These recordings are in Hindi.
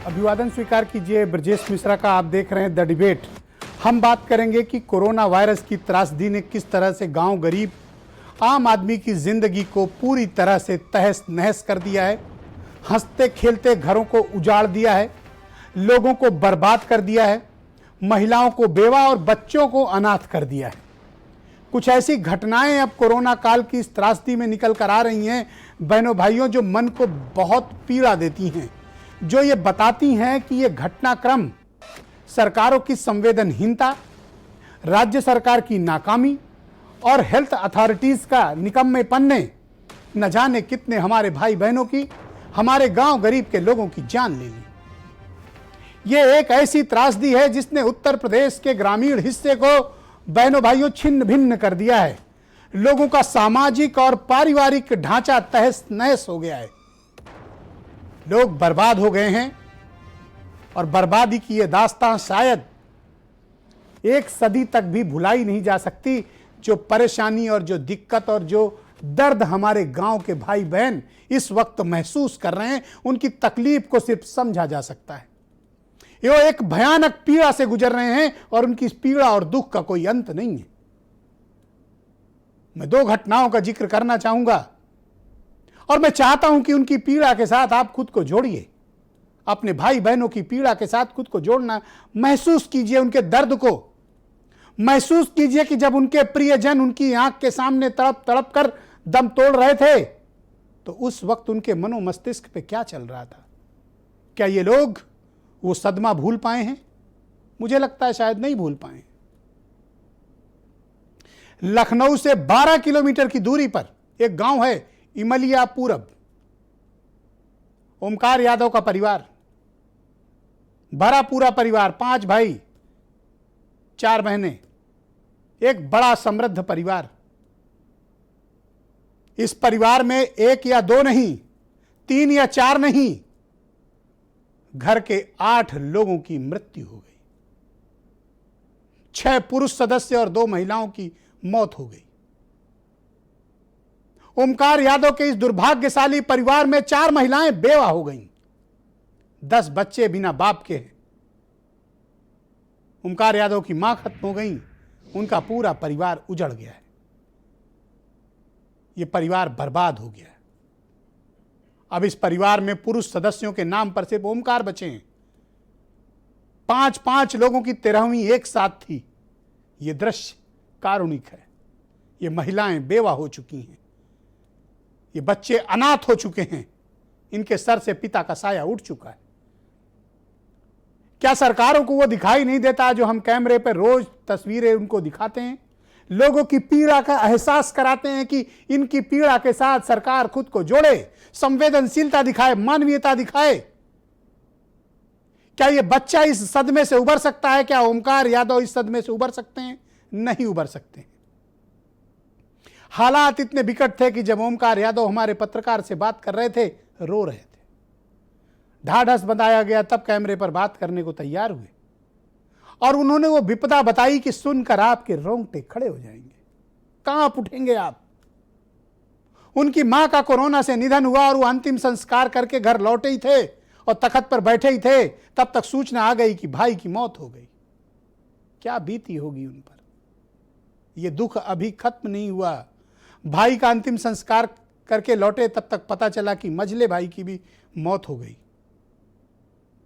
अभिवादन स्वीकार कीजिए। ब्रजेश मिश्रा का आप देख रहे हैं द डिबेट। हम बात करेंगे कि कोरोना वायरस की त्रासदी ने किस तरह से गांव गरीब आम आदमी की जिंदगी को पूरी तरह से तहस नहस कर दिया है। हंसते खेलते घरों को उजाड़ दिया है, लोगों को बर्बाद कर दिया है, महिलाओं को बेवा और बच्चों को अनाथ कर दिया है। कुछ ऐसी घटनाएं अब कोरोना काल की इस त्रासदी में निकल कर आ रही हैं बहनों भाइयों, जो मन को बहुत पीड़ा देती हैं, जो ये बताती हैं कि ये घटनाक्रम सरकारों की संवेदनहीनता, राज्य सरकार की नाकामी और हेल्थ अथॉरिटीज का निकम्मेपन ने न जाने कितने हमारे भाई बहनों की, हमारे गांव गरीब के लोगों की जान ले ली। ये एक ऐसी त्रासदी है जिसने उत्तर प्रदेश के ग्रामीण हिस्से को बहनों भाइयों छिन्न भिन्न कर दिया है। लोगों का सामाजिक और पारिवारिक ढांचा तहस नहस हो गया है। लोग बर्बाद हो गए हैं और बर्बादी की यह दास्तां शायद एक सदी तक भी भुलाई नहीं जा सकती। जो परेशानी और जो दिक्कत और जो दर्द हमारे गांव के भाई बहन इस वक्त महसूस कर रहे हैं, उनकी तकलीफ को सिर्फ समझा जा सकता है। ये एक भयानक पीड़ा से गुजर रहे हैं और उनकी इस पीड़ा और दुख का कोई अंत नहीं है। मैं दो घटनाओं का जिक्र करना चाहूंगा और मैं चाहता हूं कि उनकी पीड़ा के साथ आप खुद को जोड़िए। अपने भाई बहनों की पीड़ा के साथ खुद को जोड़ना, महसूस कीजिए उनके दर्द को। महसूस कीजिए कि जब उनके प्रियजन उनकी आंख के सामने तड़प तड़प कर दम तोड़ रहे थे तो उस वक्त उनके मनो मस्तिष्क पे क्या चल रहा था। क्या ये लोग वो सदमा भूल पाए हैं? मुझे लगता है शायद नहीं भूल पाए। लखनऊ से 12 किलोमीटर की दूरी पर एक गांव है इमलिया पूरब। ओमकार यादव का परिवार, भरा पूरा परिवार, 5 भाई 4 बहनें, एक बड़ा समृद्ध परिवार। इस परिवार में 1 या 2 नहीं, 3 या 4 नहीं, घर के 8 लोगों की मृत्यु हो गई। 6 पुरुष सदस्य और 2 महिलाओं की मौत हो गई। ओमकार यादव के इस दुर्भाग्यशाली परिवार में 4 महिलाएं बेवा हो गईं। 10 बच्चे बिना बाप के हैं। ओमकार यादव की मां खत्म हो गई, उनका पूरा परिवार उजड़ गया है। यह परिवार बर्बाद हो गया है। अब इस परिवार में पुरुष सदस्यों के नाम पर सिर्फ ओमकार बचे हैं। 5 लोगों की 13वीं एक साथ थी। यह दृश्य कारुणिक है। ये महिलाएं बेवा हो चुकी हैं, ये बच्चे अनाथ हो चुके हैं, इनके सर से पिता का साया उठ चुका है। क्या सरकारों को वो दिखाई नहीं देता जो हम कैमरे पर रोज तस्वीरें उनको दिखाते हैं, लोगों की पीड़ा का एहसास कराते हैं कि इनकी पीड़ा के साथ सरकार खुद को जोड़े, संवेदनशीलता दिखाए, मानवीयता दिखाए। क्या ये बच्चा इस सदमे से उबर सकता है? क्या ओमकार यादव इस सदमे से उबर सकते हैं? नहीं उबर सकते। हालात इतने विकट थे कि जब ओमकार यादव हमारे पत्रकार से बात कर रहे थे, रो रहे थे। ढाढ़स बंधाया गया तब कैमरे पर बात करने को तैयार हुए और उन्होंने वो विपदा बताई कि सुनकर आपके रोंगटे खड़े हो जाएंगे, कांप उठेंगे आप। उनकी मां का कोरोना से निधन हुआ और वो अंतिम संस्कार करके घर लौटे ही थे और तख्त पर बैठे ही थे, तब तक सूचना आ गई कि भाई की मौत हो गई। क्या बीती होगी उन पर। ये दुख अभी खत्म नहीं हुआ। भाई का अंतिम संस्कार करके लौटे तब तक पता चला कि मझले भाई की भी मौत हो गई।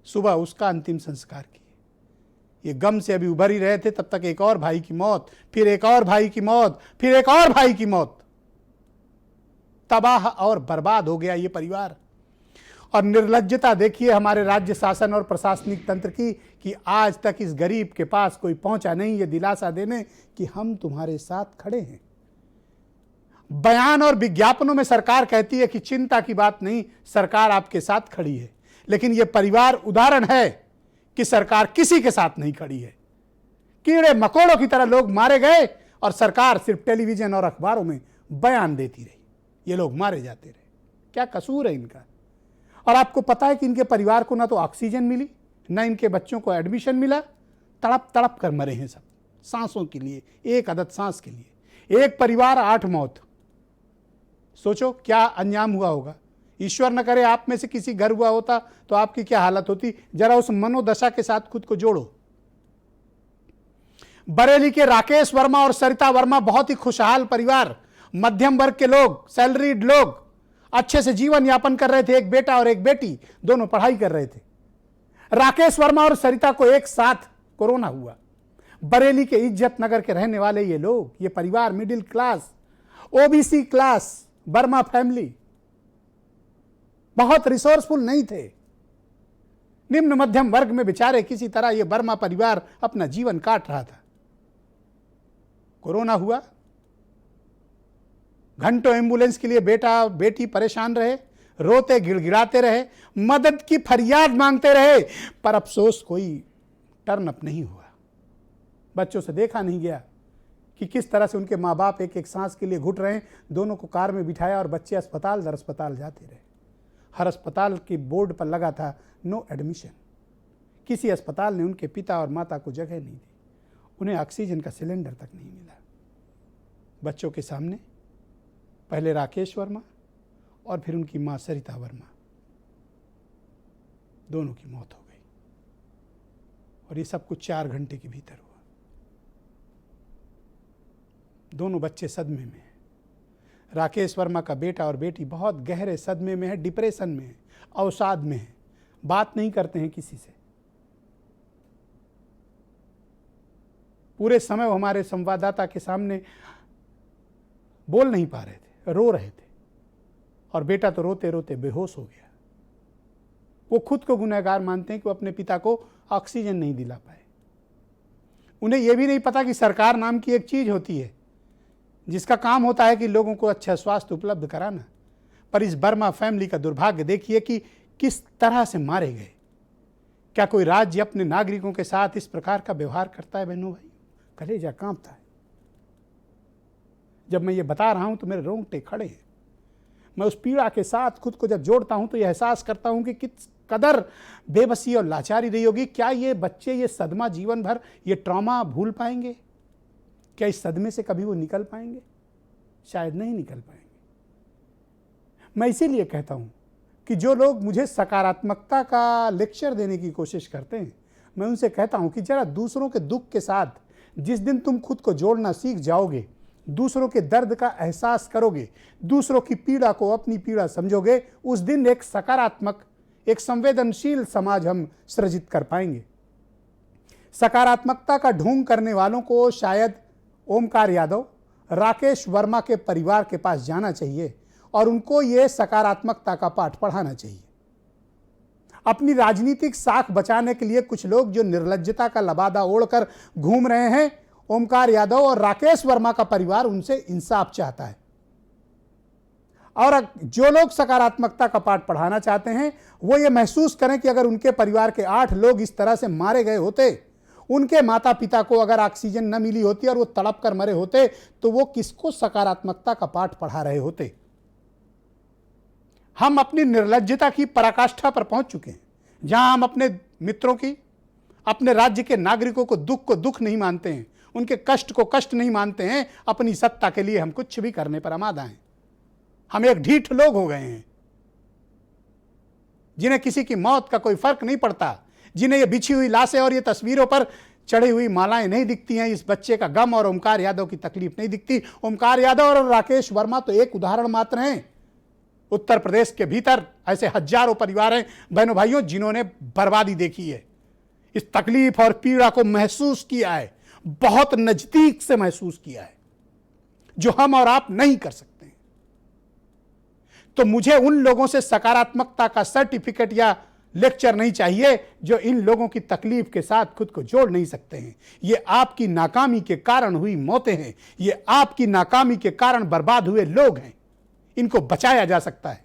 सुबह उसका अंतिम संस्कार किए। ये गम से अभी उभर ही रहे थे, तब तक एक और भाई की मौत, फिर एक और भाई की मौत, फिर एक और भाई की मौत। तबाह और बर्बाद हो गया ये परिवार। और निर्लज्जता देखिए हमारे राज्य शासन और प्रशासनिक तंत्र की कि आज तक इस गरीब के पास कोई पहुंचा नहीं ये दिलासा देने कि हम तुम्हारे साथ खड़े हैं। बयान और विज्ञापनों में सरकार कहती है कि चिंता की बात नहीं, सरकार आपके साथ खड़ी है, लेकिन यह परिवार उदाहरण है कि सरकार किसी के साथ नहीं खड़ी है। कीड़े मकोड़ों की तरह लोग मारे गए और सरकार सिर्फ टेलीविजन और अखबारों में बयान देती रही। ये लोग मारे जाते रहे। क्या कसूर है इनका? और आपको पता है कि इनके परिवार को ना तो ऑक्सीजन मिली, ना इनके बच्चों को एडमिशन मिला। तड़प तड़प कर मरे हैं सब, सांसों के लिए, एक अदद सांस के लिए। एक परिवार 8 मौत। सोचो क्या अंजाम हुआ होगा। ईश्वर न करे आप में से किसी घर हुआ होता तो आपकी क्या हालत होती। जरा उस मनोदशा के साथ खुद को जोड़ो। बरेली के राकेश वर्मा और सरिता वर्मा बहुत ही खुशहाल परिवार, मध्यम वर्ग के लोग, सैलरीड लोग, अच्छे से जीवन यापन कर रहे थे। एक बेटा और एक बेटी, दोनों पढ़ाई कर रहे थे। राकेश वर्मा और सरिता को एक साथ कोरोना हुआ। बरेली के इज्जत नगर के रहने वाले ये लोग, ये परिवार, middle class, OBC class Verma family, बहुत रिसोर्सफुल नहीं थे। निम्न मध्यम वर्ग में बेचारे किसी तरह ये वर्मा परिवार अपना जीवन काट रहा था। कोरोना हुआ, घंटों एम्बुलेंस के लिए बेटा बेटी परेशान रहे, रोते गिड़गिड़ाते रहे, मदद की फरियाद मांगते रहे, पर अफसोस कोई टर्न अप नहीं हुआ। बच्चों से देखा नहीं गया कि किस तरह से उनके माँ बाप एक एक सांस के लिए घुट रहे हैं। दोनों को कार में बिठाया और बच्चे अस्पताल दर अस्पताल जाते रहे। हर अस्पताल के बोर्ड पर लगा था नो एडमिशन। किसी अस्पताल ने उनके पिता और माता को जगह नहीं दी। उन्हें ऑक्सीजन का सिलेंडर तक नहीं मिला। बच्चों के सामने पहले राकेश वर्मा और फिर उनकी मां सरिता वर्मा, दोनों की मौत हो गई। और ये सब कुछ 4 घंटे के भीतर हुआ। दोनों बच्चे सदमे में हैं। राकेश वर्मा का बेटा और बेटी बहुत गहरे सदमे में है, डिप्रेशन में है, अवसाद में है, बात नहीं करते हैं किसी से। पूरे समय वो हमारे संवाददाता के सामने बोल नहीं पा रहे थे, रो रहे थे। और बेटा तो रोते रोते बेहोश हो गया। वो खुद को गुनहगार मानते हैं कि वो अपने पिता को ऑक्सीजन नहीं दिला पाए। उन्हें यह भी नहीं पता कि सरकार नाम की एक चीज होती है जिसका काम होता है कि लोगों को अच्छा स्वास्थ्य उपलब्ध कराना। पर इस वर्मा फैमिली का दुर्भाग्य देखिए कि किस तरह से मारे गए। क्या कोई राज्य अपने नागरिकों के साथ इस प्रकार का व्यवहार करता है? बहनों भाई, कलेजा कांपता है। जब मैं ये बता रहा हूं तो मेरे रोंगटे खड़े हैं। मैं उस पीड़ा के साथ खुद को जब जोड़ता हूं तो यह एहसास करता हूं कि किस कदर बेबसी और लाचारी रही होगी। क्या ये बच्चे ये सदमा जीवन भर, ये ट्रॉमा भूल पाएंगे? क्या इस सदमे से कभी वो निकल पाएंगे? शायद नहीं निकल पाएंगे। मैं इसीलिए कहता हूं कि जो लोग मुझे सकारात्मकता का लेक्चर देने की कोशिश करते हैं, मैं उनसे कहता हूं कि जरा दूसरों के दुख के साथ जिस दिन तुम खुद को जोड़ना सीख जाओगे, दूसरों के दर्द का एहसास करोगे, दूसरों की पीड़ा को अपनी पीड़ा समझोगे, उस दिन एक सकारात्मक, एक संवेदनशील समाज हम सृजित कर पाएंगे। सकारात्मकता का ढोंग करने वालों को शायद ओमकार यादव, राकेश वर्मा के परिवार के पास जाना चाहिए और उनको ये सकारात्मकता का पाठ पढ़ाना चाहिए। अपनी राजनीतिक साख बचाने के लिए कुछ लोग जो निर्लज्जता का लबादा ओढ़कर घूम रहे हैं, ओमकार यादव और राकेश वर्मा का परिवार उनसे इंसाफ चाहता है। और जो लोग सकारात्मकता का पाठ पढ़ाना चाहते हैं वो ये महसूस करें कि अगर उनके परिवार के 8 लोग इस तरह से मारे गए होते, उनके माता पिता को अगर ऑक्सीजन न मिली होती और वो तड़प कर मरे होते, तो वो किसको सकारात्मकता का पाठ पढ़ा रहे होते। हम अपनी निर्लज्जता की पराकाष्ठा पर पहुंच चुके हैं, जहां हम अपने मित्रों की, अपने राज्य के नागरिकों को दुख नहीं मानते हैं, उनके कष्ट को कष्ट नहीं मानते हैं। अपनी सत्ता के लिए हम कुछ भी करने पर आमादा हैं। हम एक ढीठ लोग हो गए हैं जिन्हें किसी की मौत का कोई फर्क नहीं पड़ता, जिन्हें ये बिछी हुई लाशें और ये तस्वीरों पर चढ़ी हुई मालाएं नहीं दिखती हैं, इस बच्चे का गम और ओमकार यादव की तकलीफ नहीं दिखती। ओमकार यादव और राकेश वर्मा तो एक उदाहरण मात्र हैं। उत्तर प्रदेश के भीतर ऐसे हजारों परिवार हैं बहनों भाइयों जिन्होंने बर्बादी देखी है, इस तकलीफ और पीड़ा को महसूस किया है, बहुत नजदीक से महसूस किया है, जो हम और आप नहीं कर सकते। तो मुझे उन लोगों से सकारात्मकता का सर्टिफिकेट या लेक्चर नहीं चाहिए जो इन लोगों की तकलीफ के साथ खुद को जोड़ नहीं सकते हैं। ये आपकी नाकामी के कारण हुई मौतें हैं, ये आपकी नाकामी के कारण बर्बाद हुए लोग हैं। इनको बचाया जा सकता है।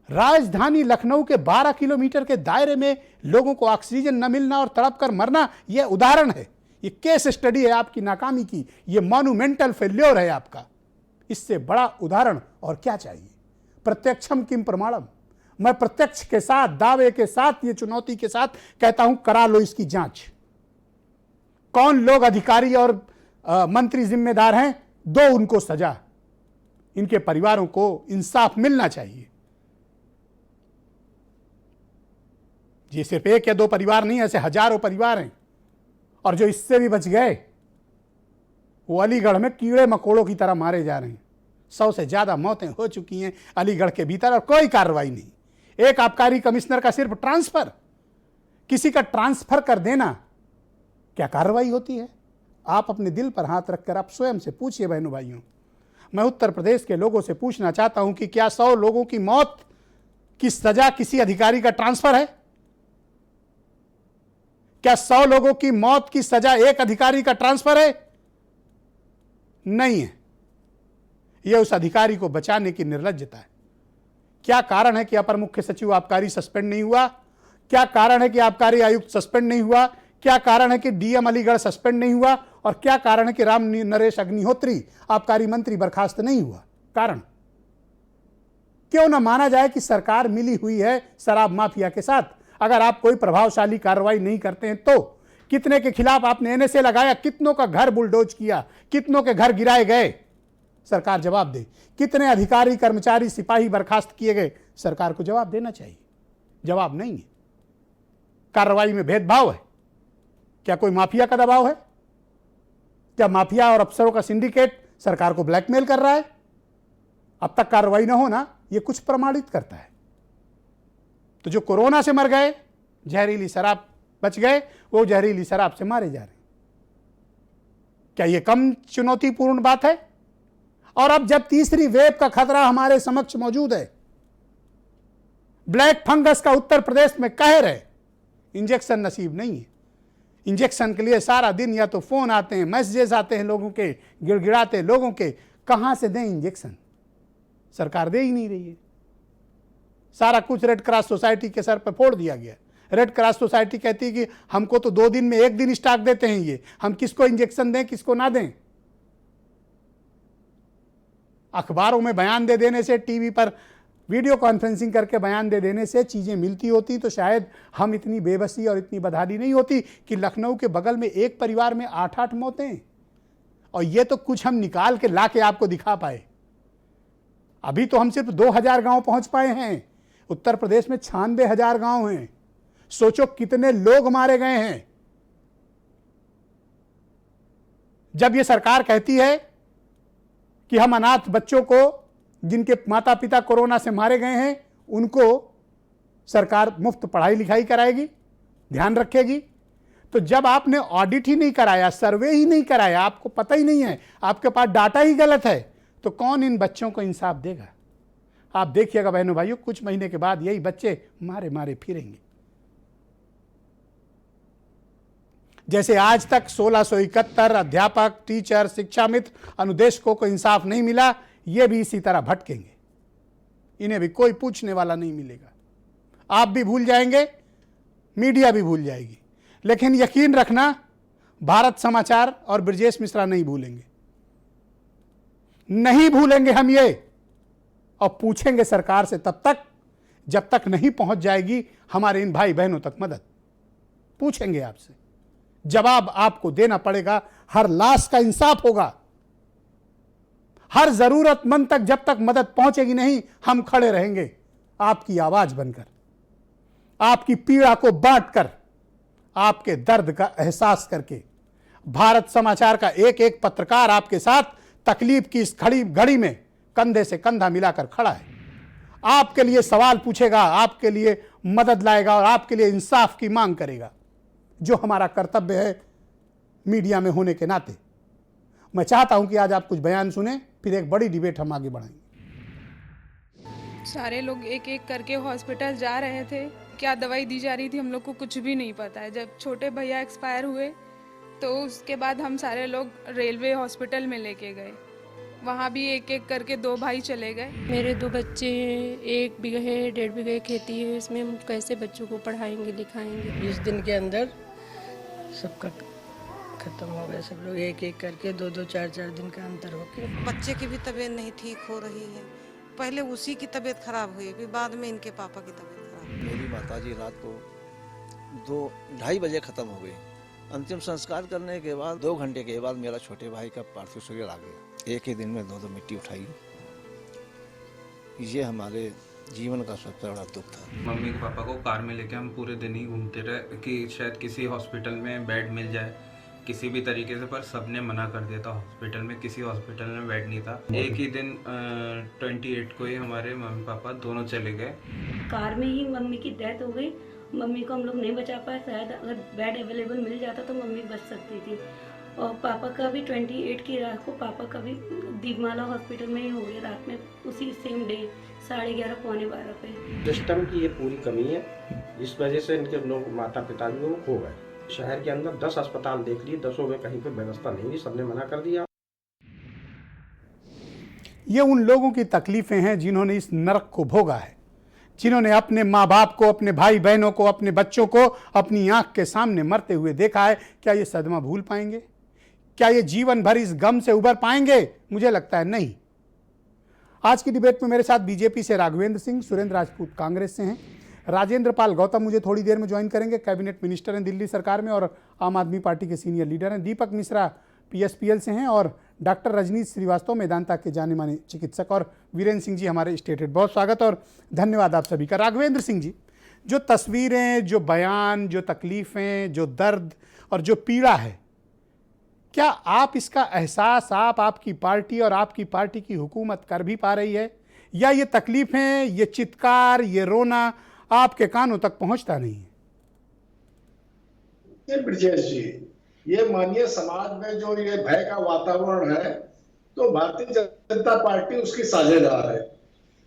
राजधानी लखनऊ के 12 किलोमीटर के दायरे में लोगों को ऑक्सीजन न मिलना और तड़प कर मरना, यह उदाहरण है, यह केस स्टडी है आपकी नाकामी की, यह मॉन्यूमेंटल फेल्योर है आपका। इससे बड़ा उदाहरण और क्या चाहिए? प्रत्यक्षम किम प्रमाणम। मैं प्रत्यक्ष के साथ, दावे के साथ, ये चुनौती के साथ कहता हूं, करा लो इसकी जांच। कौन लोग अधिकारी और मंत्री जिम्मेदार हैं, दो उनको सजा। इनके परिवारों को इंसाफ मिलना चाहिए। ये सिर्फ एक या दो परिवार नहीं, ऐसे हजारों परिवार हैं। और जो इससे भी बच गए वो अलीगढ़ में कीड़े मकोड़ों की तरह मारे जा रहे हैं। 100 से ज्यादा मौतें हो चुकी हैं अलीगढ़ के भीतर और कोई कार्रवाई नहीं। एक आबकारी कमिश्नर का सिर्फ ट्रांसफर, किसी का ट्रांसफर कर देना, क्या कार्रवाई होती है? आप अपने दिल पर हाथ रखकर आप स्वयं से पूछिए बहनों भाइयों। मैं उत्तर प्रदेश के लोगों से पूछना चाहता हूं कि क्या 100 लोगों की मौत की सजा किसी अधिकारी का ट्रांसफर है? क्या 100 लोगों की मौत की सजा एक अधिकारी का ट्रांसफर है? नहीं है। यह उस अधिकारी को बचाने की निर्लज्जता है। क्या कारण है कि अपर मुख्य सचिव आबकारी सस्पेंड नहीं हुआ? क्या कारण है कि आबकारी आयुक्त सस्पेंड नहीं हुआ? क्या कारण है कि डीएम अलीगढ़ सस्पेंड नहीं हुआ? और क्या कारण है कि राम नरेश अग्निहोत्री आबकारी मंत्री बर्खास्त नहीं हुआ? कारण क्यों ना माना जाए कि सरकार मिली हुई है शराब माफिया के साथ? अगर आप कोई प्रभावशाली कार्रवाई नहीं करते हैं तो कितने के खिलाफ आपने एनएसए लगाया, कितनों का घर बुलडोज किया, कितनों के घर गिराए गए? सरकार जवाब दे। कितने अधिकारी, कर्मचारी, सिपाही बर्खास्त किए गए? सरकार को जवाब देना चाहिए। जवाब नहीं है। कार्रवाई में भेदभाव है। क्या कोई माफिया का दबाव है? क्या माफिया और अफसरों का सिंडिकेट सरकार को ब्लैकमेल कर रहा है? अब तक कार्रवाई ना होना यह कुछ प्रमाणित करता है। तो जो कोरोना से मर गए, जहरीली शराब बच गए, वो जहरीली शराब से मारे जा रहे हैं। क्या यह कम चुनौतीपूर्ण बात है? और अब जब तीसरी वेव का खतरा हमारे समक्ष मौजूद है, ब्लैक फंगस का उत्तर प्रदेश में कहर है, इंजेक्शन नसीब नहीं है। इंजेक्शन के लिए सारा दिन या तो फोन आते हैं, मैसेजेस आते हैं लोगों के, गिड़गिड़ाते लोगों के। कहां से दें इंजेक्शन? सरकार दे ही नहीं रही है। सारा कुछ रेड क्रॉस सोसाइटी के सर पर फोड़ दिया गया। रेड क्रॉस सोसाइटी कहती है कि हमको तो 2 दिन में 1 दिन स्टॉक देते हैं, ये हम किसको इंजेक्शन दें, किसको ना दें? अखबारों में बयान दे देने से, टीवी पर वीडियो कॉन्फ्रेंसिंग करके बयान दे देने से चीजें मिलती होती तो शायद हम इतनी बेबसी और इतनी बदहाली नहीं होती कि लखनऊ के बगल में एक परिवार में 8-8 मौतें। और ये तो कुछ हम निकाल के ला के आपको दिखा पाए। अभी तो हम सिर्फ 2000 गांव पहुंच पाए हैं। उत्तर प्रदेश में 96,000 गांव हैं। सोचो कितने लोग मारे गए हैं। जब ये सरकार कहती है कि हम अनाथ बच्चों को, जिनके माता पिता कोरोना से मारे गए हैं, उनको सरकार मुफ्त पढ़ाई लिखाई कराएगी, ध्यान रखेगी, तो जब आपने ऑडिट ही नहीं कराया, सर्वे ही नहीं कराया, आपको पता ही नहीं है, आपके पास डाटा ही गलत है, तो कौन इन बच्चों को इंसाफ देगा? आप देखिएगा बहनों भाइयों, कुछ महीने के बाद यही बच्चे मारे मारे फिरेंगे। जैसे आज तक 1671 अध्यापक, टीचर, शिक्षा मित्र, अनुदेशकों को इंसाफ नहीं मिला, ये भी इसी तरह भटकेंगे। इन्हें भी कोई पूछने वाला नहीं मिलेगा। आप भी भूल जाएंगे, मीडिया भी भूल जाएगी, लेकिन यकीन रखना भारत समाचार और ब्रजेश मिश्रा नहीं भूलेंगे। नहीं भूलेंगे हम ये, और पूछेंगे सरकार से तब तक जब तक नहीं पहुंच जाएगी हमारे इन भाई बहनों तक मदद। पूछेंगे आपसे, जवाब आपको देना पड़ेगा। हर लाश का इंसाफ होगा। हर जरूरतमंद तक जब तक मदद पहुंचेगी नहीं, हम खड़े रहेंगे आपकी आवाज बनकर, आपकी पीड़ा को बांटकर, आपके दर्द का एहसास करके। भारत समाचार का एक एक पत्रकार आपके साथ तकलीफ की इस घड़ी में कंधे से कंधा मिलाकर खड़ा है। आपके लिए सवाल पूछेगा, आपके लिए मदद लाएगा और आपके लिए इंसाफ की मांग करेगा, जो हमारा कर्तव्य है मीडिया में होने के नाते। मैं चाहता हूं कि आज आप कुछ बयान सुने, फिर एक बड़ी डिबेट हम आगे बढ़ाएंगे। सारे लोग एक एक करके हॉस्पिटल जा रहे थे। क्या दवाई दी जा रही थी हम लोग को कुछ भी नहीं पता है। जब छोटे भैया एक्सपायर हुए तो उसके बाद हम सारे लोग रेलवे हॉस्पिटल में लेके गए। वहाँ भी एक एक करके 2 भाई चले गए। मेरे 2 बच्चे हैं, 1 बीघे 1.5 बीघे खेती है, इसमें हम कैसे बच्चों को पढ़ाएंगे लिखाएंगे? 20 दिन के अंदर सबका खत्म हो गया। सब लोग एक एक करके 2-2, 4-4 दिन का अंतर होके। बच्चे की भी तबीयत नहीं ठीक हो रही है। पहले उसी की तबीयत खराब हुई, फिर बाद में इनके पापा की तबीयत खराब। मेरी माताजी रात को 2-2:30 बजे खत्म हो गई। अंतिम संस्कार करने के बाद 2 घंटे के बाद मेरा छोटे भाई का पार्थिव शरीर आ गया। एक ही दिन में 2 मिट्टी उठाई ये हमारे जीवन का सबसे बड़ा दुख था। मम्मी पापा को कार में लेके हम पूरे दिन ही घूमते रहे कि शायद किसी हॉस्पिटल में बेड मिल जाए किसी भी तरीके से, पर सबने मना कर दिया था। हॉस्पिटल में किसी हॉस्पिटल में बेड नहीं था। एक ही दिन 28 को ही हमारे मम्मी पापा दोनों चले गए। कार में ही मम्मी की डेथ हो गई। मम्मी को हम लोग नहीं बचा पाए। शायद अगर बेड अवेलेबल मिल जाता तो मम्मी बच सकती थी। और पापा का भी 28 की रात को पापा का भी दीपमाला हॉस्पिटल में ही हो गया रात में, उसी सेम डे 11:30 पौने 12 पे। सिस्टम की ये पूरी कमी है, इस वजह से इनके लोग माता पिता भी वो खो गए। शहर के अंदर 10 अस्पताल देख लिए, 10 में कहीं पे व्यवस्था नहीं हुई, सबने मना कर दिया। ये उन लोगों की तकलीफें हैं जिन्होंने इस नरक को भोगा है, जिन्होंने अपने माँ बाप को, अपने भाई बहनों को, अपने बच्चों को अपनी आंख के सामने मरते हुए देखा है। क्या ये सदमा भूल पाएंगे? क्या ये जीवन भर इस गम से उबर पाएंगे? मुझे लगता है नहीं। आज की डिबेट में मेरे साथ बीजेपी से राघवेंद्र सिंह, सुरेंद्र राजपूत कांग्रेस से हैं, राजेंद्र पाल गौतम मुझे थोड़ी देर में ज्वाइन करेंगे, कैबिनेट मिनिस्टर हैं दिल्ली सरकार में और आम आदमी पार्टी के सीनियर लीडर हैं, दीपक मिश्रा पीएसपीएल से हैं और डॉक्टर रजनीश श्रीवास्तव मेदांता के जाने माने चिकित्सक, और वीरेंद्र सिंह जी हमारे स्टेट हेड। बहुत स्वागत और धन्यवाद आप सभी का। राघवेंद्र सिंह जी, जो तस्वीरें, जो बयान, जो तकलीफ़ें, जो दर्द और जो पीड़ा है, क्या आप इसका एहसास आपकी पार्टी और आपकी पार्टी की हुकूमत कर भी पा रही है, या ये तकलीफ़ें, ये चित्कार, ये रोना आपके कानों तक पहुंचता नहीं है? ब्रजेश जी, ये माननीय समाज में जो ये भय का वातावरण है, तो भारतीय जनता पार्टी उसकी साझेदार है।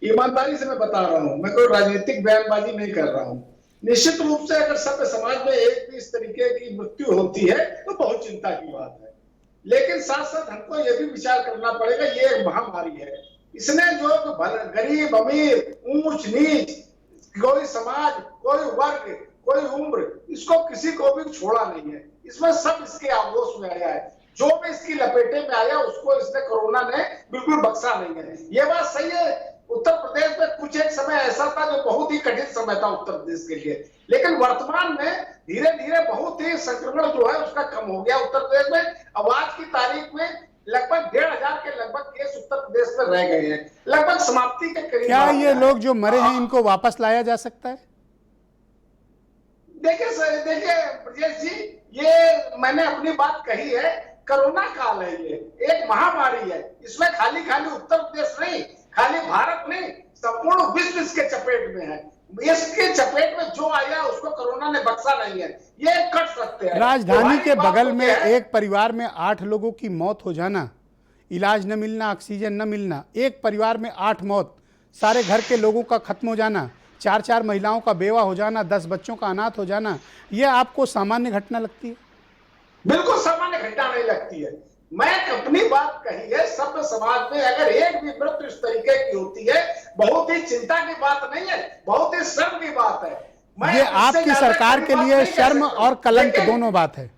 ईमानदारी से मैं बता रहा हूं, मैं कोई राजनीतिक बयानबाजी नहीं कर रहा हूं। निश्चित रूप से अगर सभ्य समाज में एक भी इस तरीके की मृत्यु होती है तो बहुत चिंता की बात है, लेकिन साथ साथ हमको यह भी विचार करना पड़ेगा, ये एक महामारी है। इसने जो गरीब अमीर, ऊंच नीच, कोई समाज, कोई वर्ग, कोई उम्र, इसको किसी को भी छोड़ा नहीं है। इसमें सब इसके आगोश में आया है। जो भी इसकी लपेटे में आया उसको इसने कोरोना ने बिल्कुल बख्शा नहीं है। ये बात सही है। उत्तर प्रदेश में कुछ एक समय ऐसा था जो बहुत ही कठिन समय था उत्तर प्रदेश के लिए, लेकिन वर्तमान में धीरे धीरे बहुत ही संक्रमण जो है उसका कम हो गया उत्तर प्रदेश में। अब आज की तारीख में लगभग 1,500 के लगभग केस उत्तर प्रदेश में रह गए हैं, लगभग समाप्ति के करीब। क्या ये लोग जो मरे हैं इनको वापस लाया जा सकता है? देखिए ब्रजेश जी, ये मैंने अपनी बात कही है। कोरोना काल है, ये एक महामारी है। इसमें खाली उत्तर प्रदेश नहीं, खाली भारत नहीं, संपूर्ण विश्व इसके चपेट में है। इसके चपेट में जो आया उसको कोरोना ने बख्शा नहीं है। ये कट सकते हैं। राजधानी के बगल में एक परिवार में 8 लोगों की मौत हो जाना, इलाज न मिलना, ऑक्सीजन न मिलना, एक परिवार में 8 मौत, सारे घर के लोगों का खत्म हो जाना, 4 महिलाओं का बेवा हो जाना, 10 बच्चों का अनाथ हो जाना, ये आपको सामान्य घटना लगती है? बिल्कुल सामान्य घटना नहीं लगती है। मैं अपनी बात कही है, सभ्य समाज में अगर एक भी मृत्यु इस तरीके की होती है, बहुत ही चिंता की बात नहीं है, बहुत ही शर्म की बात है। ये आपकी सरकार के लिए शर्म और कलंक दोनों बात है।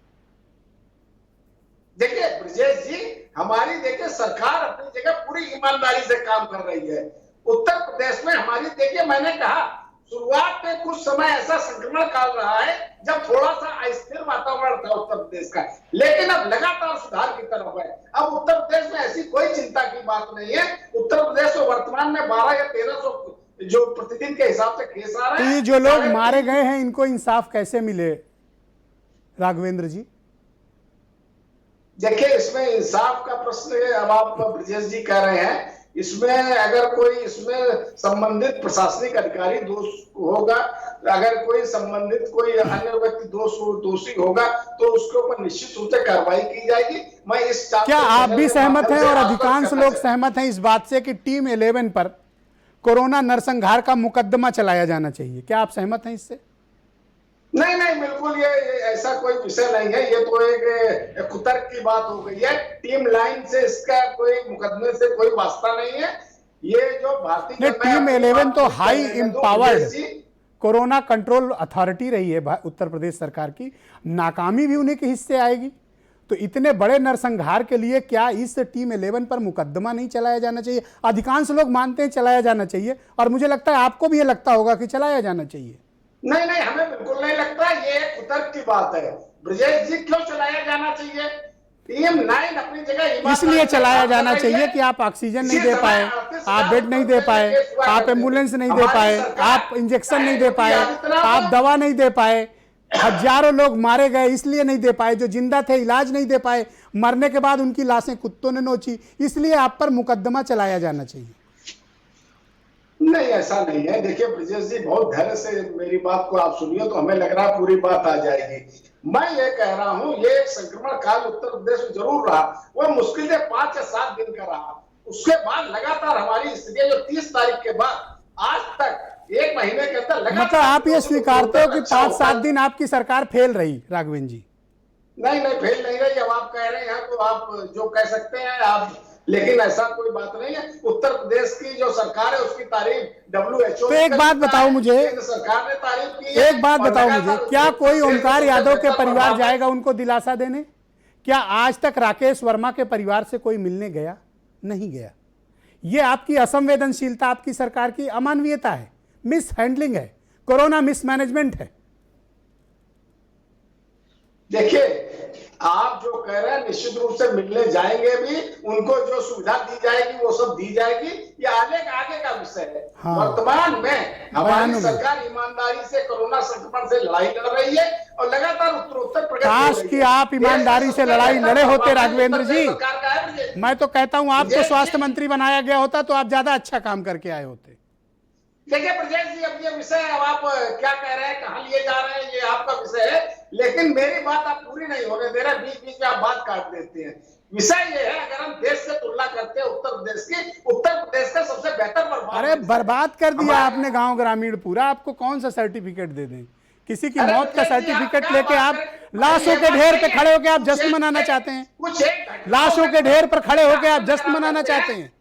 देखिए ब्रजेश जी, हमारी देखिए सरकार अपनी जगह पूरी ईमानदारी से काम कर रही है। उत्तर प्रदेश में हमारी देखिए, मैंने कहा शुरुआत में कुछ समय ऐसा संक्रमण काल रहा है जब थोड़ा सा अस्थिर वातावरण था उत्तर प्रदेश का, लेकिन अब लगातार सुधार की तरफ है। अब उत्तर प्रदेश में ऐसी कोई चिंता की बात नहीं है। उत्तर प्रदेश में वर्तमान में 12 या 1300 जो प्रतिदिन के हिसाब से केस आ रहे हैं। ये जो लोग मारे गए हैं इनको इंसाफ कैसे मिले राघवेंद्र जी? देखिए, इसमें इंसाफ का प्रश्न है। अब आप ब्रजेश जी कह रहे हैं, इसमें अगर कोई इसमें संबंधित प्रशासनिक अधिकारी दोष होगा, अगर कोई संबंधित कोई अन्य व्यक्ति दोषी होगा तो उसके ऊपर निश्चित रूप से कार्रवाई की जाएगी। मैं इस क्या आप भी सहमत हैं और अधिकांश लोग सहमत हैं इस बात से कि टीम 11 पर कोरोना नरसंहार का मुकदमा चलाया जाना चाहिए? क्या आप सहमत हैं इससे? नहीं, बिल्कुल ये ऐसा कोई विषय नहीं है। ये तो एक कुतर्क की बात हो गई है। टीम लाइन से इसका कोई मुकदमे से कोई वास्ता नहीं है। ये जो भारतीय टीम 11 तो high empowered corona control authority रही है उत्तर प्रदेश सरकार की, नाकामी भी उन्हीं के हिस्से आएगी। तो इतने बड़े नरसंहार के लिए क्या इस टीम 11 पर मुकदमा नहीं चलाया जाना चाहिए? अधिकांश लोग मानते हैं चलाया जाना चाहिए, और मुझे लगता है आपको भी ये लगता होगा कि चलाया जाना चाहिए। नहीं, हमें बिल्कुल नहीं लगता। ये एक कुतर्क की बात है। ब्रजेश जी, क्यों चलाया जाना चाहिए? टीम 9 अपनी जगह इसलिए चलाया जाना चाहिए कि आप ऑक्सीजन नहीं दे पाए, आप बेड नहीं दे पाए, आप एम्बुलेंस नहीं दे पाए, आप इंजेक्शन नहीं दे पाए, आप दवा नहीं दे पाए। हजारों लोग मारे गए इसलिए नहीं दे पाए, जो जिंदा थे इलाज नहीं दे पाए, मरने के बाद उनकी लाशें कुत्तों ने नोची, इसलिए आप पर मुकदमा चलाया जाना चाहिए। नहीं, ऐसा नहीं है। देखिए ब्रजेश जी, बहुत धैर्य से मेरी बात को आप सुनिए तो हमें लग रहा है पूरी बात आ जाएगी। मैं ये कह रहा हूं, ये संक्रमण काल उत्तर प्रदेश में जरूर रहा, वो मुश्किल से 5 या 7 दिन का रहा। उसके बाद लगातार हमारी स्थिति जो 30 तारीख के बाद आज तक 1 महीने के अंदर लगातार, मतलब आप ये स्वीकारते हो कि 5-7 दिन आपकी सरकार फेल रही राघवेंद्र जी? नहीं, फेल नहीं रही। अब आप कह रहे हैं तो आप जो कह सकते हैं आप, लेकिन ऐसा कोई बात नहीं है। उत्तर प्रदेश की जो सरकार है उसकी तारीफ WHO, तो एक बात बताओ मुझे, सरकार ने तारीफ की है। एक बात बताओ मुझे, क्या कोई ओमकार यादव के परिवार जाएगा उनको दिलासा देने? क्या आज तक राकेश वर्मा के परिवार से कोई मिलने गया? नहीं गया। ये आपकी असंवेदनशीलता, आपकी सरकार की अमानवीयता है, मिस हैंडलिंग है, कोरोना मिसमैनेजमेंट है। देखिए, आप जो कह रहे हैं निश्चित रूप से मिलने जाएंगे भी, उनको जो सुविधा दी जाएगी वो सब दी जाएगी, ये आगे का विषय है। हाँ। वर्तमान में हमारी सरकार ईमानदारी से कोरोना संक्रमण से लड़ाई लड़ रही है और लगातार उत्तरोत्तर प्रगति हो रही है। काश कि आप ईमानदारी से लड़ाई लड़े होते राघवेंद्र जी। मैं तो कहता हूं आपको स्वास्थ्य मंत्री बनाया गया होता तो आप ज्यादा अच्छा काम करके आए होते। देखिए ब्रजेश जी, अब ये विषय, अब आप क्या कह रहे हैं, कहां लिए जा रहे हैं, ये आपका विषय है, लेकिन मेरी बात आप पूरी नहीं होने दे रहे, बीच बीच में आप बात काट देते हैं। विषय ये है, अगर हम देश से तुलना करते हैं उत्तर प्रदेश की, उत्तर प्रदेश का सबसे बेहतर बर्बाद, अरे बर्बाद कर दिया आपने गांव ग्रामीण पूरा। आपको कौन सा सर्टिफिकेट दे दें? किसी की मौत का सर्टिफिकेट लेके आप लाशों के ढेर पे खड़े होकर आप जश्न मनाना चाहते हैं? लाशों के ढेर पर खड़े होकर आप जश्न मनाना चाहते हैं?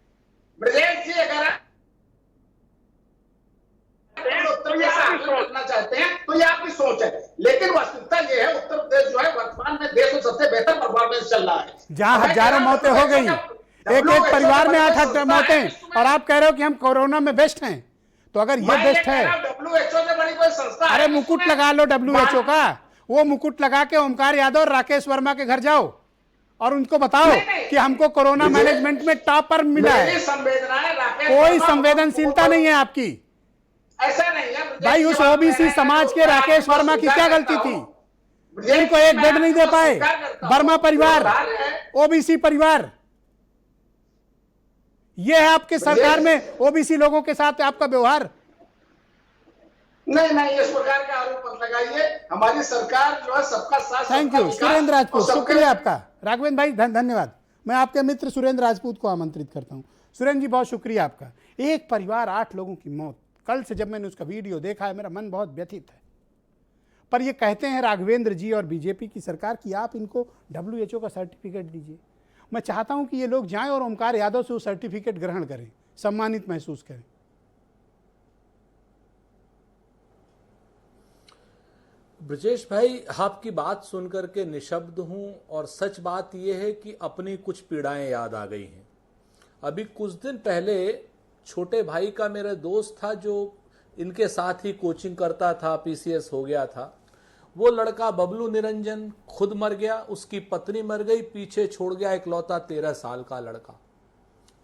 ब्रजेश जी, अगर करना चाहते हैं तो ये आपकी सोच है, लेकिन वास्तविकता ये है उत्तर प्रदेश जो है वर्तमान में देश में सबसे बेहतर परफॉर्मेंस चल रहा है। जहां हजारों मौतें हो गई, एक परिवार में 8 मौतें, और आप कह रहे हो कि हम कोरोना में बेस्ट हैं। तो अगर ये बेस्ट है, WHO से बड़ी कोई संस्था, अरे मुकुट लगा लो WHO का, वो मुकुट लगा के ओमकार यादव और राकेश वर्मा के घर जाओ और उनको बताओ कि हमको कोरोना मैनेजमेंट में टॉपर मिला है। कोई संवेदनशीलता नहीं है आपकी। ऐसा नहीं है भाई, उस ओबीसी समाज के राकेश वर्मा की क्या गलती थी? इनको एक बेड नहीं दे पाए। वर्मा परिवार, ओबीसी परिवार, ये है आपके सरकार में ओबीसी लोगों के साथ आपका व्यवहार। नहीं, इस प्रकार का आरोप मत लगाइए। हमारी सरकार जो है सबका साथ। थैंक यू सुरेंद्र राजपूत, शुक्रिया आपका। राघवेंद्र भाई धन्यवाद। मैं आपके मित्र सुरेंद्र राजपूत को आमंत्रित करता हूं। सुरेंद्र जी बहुत शुक्रिया आपका। एक परिवार 8 लोगों की मौत, कल से जब मैंने उसका वीडियो देखा है मेरा मन बहुत व्यथित है। पर ये कहते हैं राघवेंद्र जी और बीजेपी की सरकार कि आप इनको WHO का सर्टिफिकेट दीजिए। मैं चाहता हूं कि ये लोग जाएं और ओमकार यादव से वो सर्टिफिकेट ग्रहण करें, सम्मानित महसूस करें। ब्रजेश भाई, आपकी बात सुनकर के निशब्द हूं, और सच बात यह है कि अपनी कुछ पीड़ाएं याद आ गई हैं। अभी कुछ दिन पहले छोटे भाई का मेरा दोस्त था जो इनके साथ ही कोचिंग करता था, PCS हो गया था। वो लड़का बबलू निरंजन खुद मर गया, उसकी पत्नी मर गई, पीछे छोड़ गया इकलौता 13 साल का लड़का।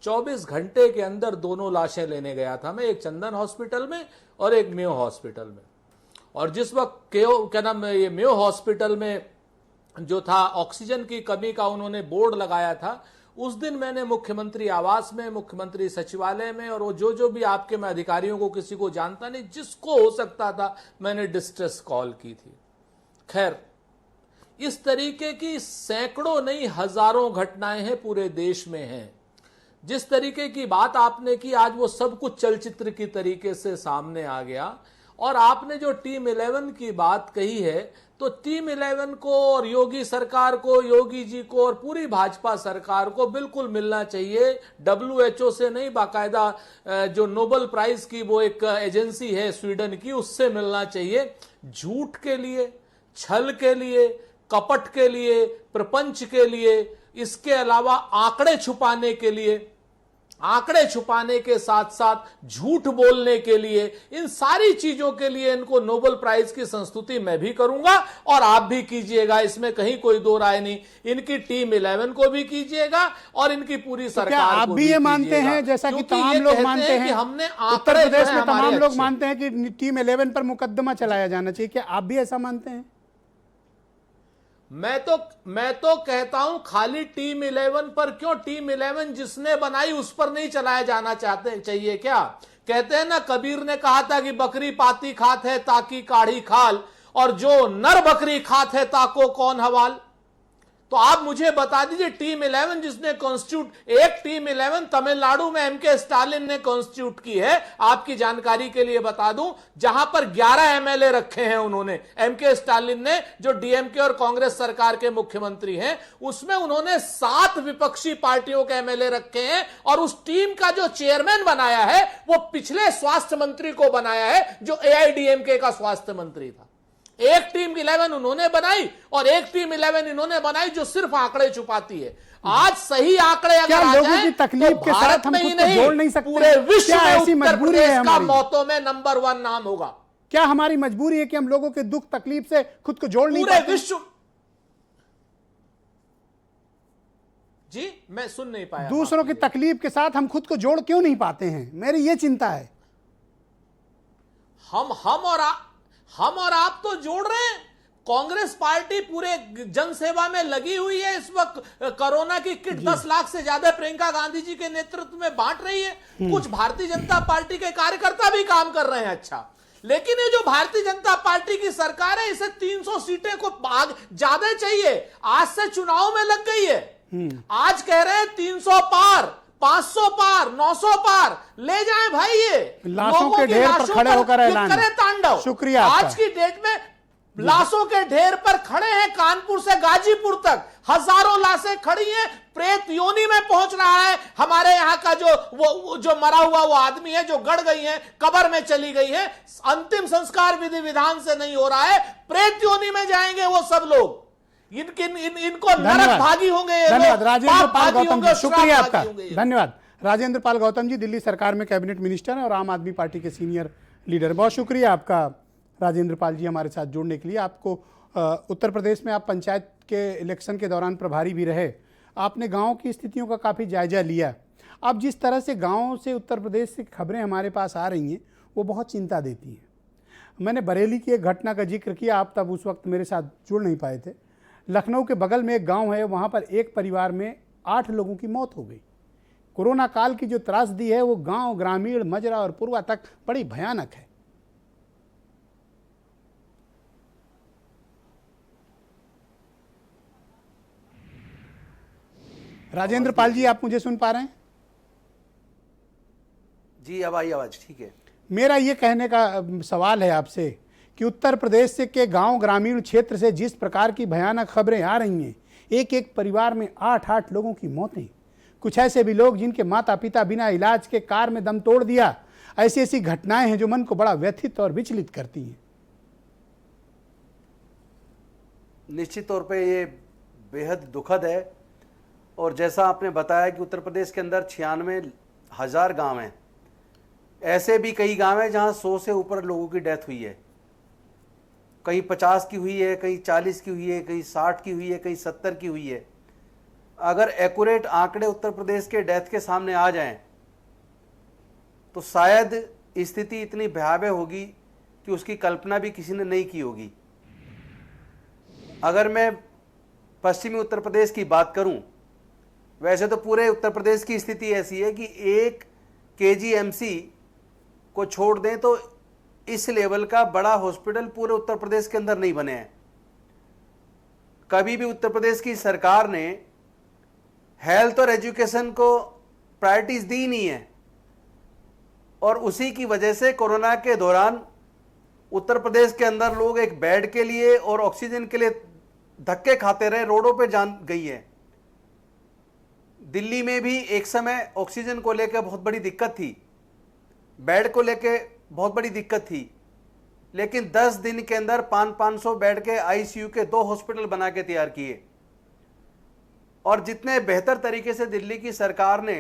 24 घंटे के अंदर दोनों लाशें लेने गया था मैं, एक चंदन हॉस्पिटल में और एक मेयो हॉस्पिटल में। और जिस वक्त ये मेयो हॉस्पिटल में जो था ऑक्सीजन की कमी का उन्होंने बोर्ड लगाया था, उस दिन मैंने मुख्यमंत्री आवास में, मुख्यमंत्री सचिवालय में, और वो जो भी आपके मैं अधिकारियों को किसी को जानता नहीं, जिसको हो सकता था मैंने डिस्ट्रेस कॉल की थी। खैर, इस तरीके की सैकड़ों नहीं हजारों घटनाएं हैं पूरे देश में हैं। जिस तरीके की बात आपने की, आज वो सब कुछ चलचित्र की तरीके से सामने आ गया। और आपने जो टीम 11 की बात कही है, तो टीम 11 को और योगी सरकार को, योगी जी को और पूरी भाजपा सरकार को बिल्कुल मिलना चाहिए। WHO से नहीं, बाकायदा जो नोबेल प्राइज की वो एक एजेंसी है स्वीडन की, उससे मिलना चाहिए। झूठ के लिए, छल के लिए, कपट के लिए, प्रपंच के लिए, इसके अलावा आंकड़े छुपाने के लिए आंकड़े छुपाने के साथ साथ झूठ बोलने के लिए, इन सारी चीजों के लिए इनको नोबेल प्राइज की संस्तुति मैं भी करूंगा और आप भी कीजिएगा, इसमें कहीं कोई दो राय नहीं। इनकी टीम 11 को भी कीजिएगा और इनकी पूरी तो क्या सरकार आप को भी ये मानते हैं, जैसा कि तमाम लोग मानते हैं, हमने उत्तर प्रदेश में तमाम लोग मानते हैं कि टीम 11 पर मुकदमा चलाया जाना चाहिए, क्या आप भी ऐसा मानते हैं? मैं तो कहता हूं खाली टीम 11 पर क्यों, टीम 11 जिसने बनाई उस पर नहीं चलाया जाना चाहिए क्या? कहते हैं ना, कबीर ने कहा था कि बकरी पाती खात है ताकि काढ़ी खाल, और जो नर बकरी खात है ताको कौन हवाल। तो आप मुझे बता दीजिए, टीम 11 जिसने कॉन्स्टिट्यूट, एक टीम 11 तमिलनाडु में एमके स्टालिन ने कॉन्स्टिट्यूट की है, आपकी जानकारी के लिए बता दूं, जहां पर 11 एमएलए रखे हैं उन्होंने, एमके स्टालिन ने, जो डीएमके और कांग्रेस सरकार के मुख्यमंत्री हैं, उसमें उन्होंने 7 विपक्षी पार्टियों के एमएलए रखे हैं, और उस टीम का जो चेयरमैन बनाया है वो पिछले स्वास्थ्य मंत्री को बनाया है, जो एआईडीएमके का स्वास्थ्य मंत्री था। एक टीम 11 उन्होंने बनाई और एक टीम 11 इन्होंने बनाई जो सिर्फ आंकड़े छुपाती है। आज सही आंकड़े अगर आ लोगों जाएं, की तकलीफ तो के साथ हम खुद को जोड़ नहीं सकते? पूरे विश्व क्या में ऐसी उत्तर मजबूरी है प्रदेश का हमारी? मौतों में नंबर 1 नाम होगा। क्या हमारी मजबूरी है कि हम लोगों के दुख तकलीफ से खुद को जोड़ नहीं पूरे पाते? विश्व, जी मैं सुन नहीं पाया। दूसरों की तकलीफ के साथ हम खुद को जोड़ क्यों नहीं पाते हैं, मेरी ये चिंता है। हम और आप तो जोड़ रहे हैं। कांग्रेस पार्टी पूरे जनसेवा में लगी हुई है इस वक्त। कोरोना की किट 10 लाख से ज्यादा प्रियंका गांधी जी के नेतृत्व में बांट रही है। कुछ भारतीय जनता पार्टी के कार्यकर्ता भी काम कर रहे हैं अच्छा, लेकिन ये जो भारतीय जनता पार्टी की सरकार है, इसे 300 सीटें को ज्यादा चाहिए। आज से चुनाव में लग गई है। आज कह रहे हैं 300 पार, 500 पार, 900 पार ले जाएं भाई। ये लाशों के ढेर पर खड़े होकर ऐलान करे तांडव। शुक्रिया आज की डेट में लाशों के ढेर पर खड़े हैं, कानपुर से गाजीपुर तक हजारों लाशें खड़ी हैं। प्रेत योनि में पहुंच रहा है हमारे यहाँ का जो मरा हुआ वो आदमी है, जो गड़ गई है, कब्र में चली गई है। अंतिम संस्कार विधि विधान से नहीं हो रहा है, प्रेत योनि में जाएंगे वो सब लोग। इनको नरक भागी होंगे, धन्यवाद राजेंद्र पाल गौतम जी, शुक्रिया श्राप आपका, भागी होंगे। धन्यवाद। राजेंद्र पाल गौतम जी दिल्ली सरकार में कैबिनेट मिनिस्टर हैं और आम आदमी पार्टी के सीनियर लीडर। बहुत शुक्रिया आपका राजेंद्र पाल जी हमारे साथ जुड़ने के लिए। आपको उत्तर प्रदेश में आप पंचायत के इलेक्शन के दौरान प्रभारी भी रहे, आपने गाँव की स्थितियों का काफ़ी जायजा लिया। अब जिस तरह से गाँव से उत्तर प्रदेश से खबरें हमारे पास आ रही हैं वो बहुत चिंता देती हैं। मैंने बरेली की एक घटना का जिक्र किया, आप तब उस वक्त मेरे साथ जुड़ नहीं पाए थे। लखनऊ के बगल में एक गांव है, वहां पर एक परिवार में 8 लोगों की मौत हो गई। कोरोना काल की जो त्रासदी है वो गांव, ग्रामीण, मजरा और पूर्वा तक बड़ी भयानक है। राजेंद्र पाल जी, आप मुझे सुन पा रहे हैं? जी अब आई आवाज, ठीक है। मेरा ये कहने का सवाल है आपसे कि उत्तर प्रदेश से के गांव, ग्रामीण क्षेत्र से जिस प्रकार की भयानक खबरें आ रही हैं, एक एक परिवार में 8-8 लोगों की मौतें, कुछ ऐसे भी लोग जिनके माता पिता बिना इलाज के कार में दम तोड़ दिया, ऐसी ऐसी घटनाएं हैं जो मन को बड़ा व्यथित और विचलित करती हैं। निश्चित तौर पे ये बेहद दुखद है, और जैसा आपने बताया कि उत्तर प्रदेश के अंदर 96,000 गांव हैं। ऐसे भी कई गांव हैं जहां 100 से ऊपर लोगों की डेथ हुई है। कहीं 50 की हुई है, कहीं 40 की हुई है, कहीं 60 की हुई है, कहीं 70 की हुई है। अगर एक्यूरेट आंकड़े उत्तर प्रदेश के डेथ के सामने आ जाएं तो शायद स्थिति इतनी भयावह होगी कि उसकी कल्पना भी किसी ने नहीं की होगी। अगर मैं पश्चिमी उत्तर प्रदेश की बात करूं, वैसे तो पूरे उत्तर प्रदेश की स्थिति ऐसी है कि एक केजीएमसी को छोड़ दें तो इस लेवल का बड़ा हॉस्पिटल पूरे उत्तर प्रदेश के अंदर नहीं बने हैं। कभी भी उत्तर प्रदेश की सरकार ने हेल्थ और एजुकेशन को प्रायोरिटीज दी नहीं है, और उसी की वजह से कोरोना के दौरान उत्तर प्रदेश के अंदर लोग एक बेड के लिए और ऑक्सीजन के लिए धक्के खाते रहे, रोडों पे जान गई है। दिल्ली में भी एक समय ऑक्सीजन को लेकर बहुत बड़ी दिक्कत थी, बेड को लेकर बहुत बड़ी दिक्कत थी, लेकिन 10 दिन के अंदर 500 बेड के आईसीयू के 2 हॉस्पिटल बना के तैयार किए। और जितने बेहतर तरीके से दिल्ली की सरकार ने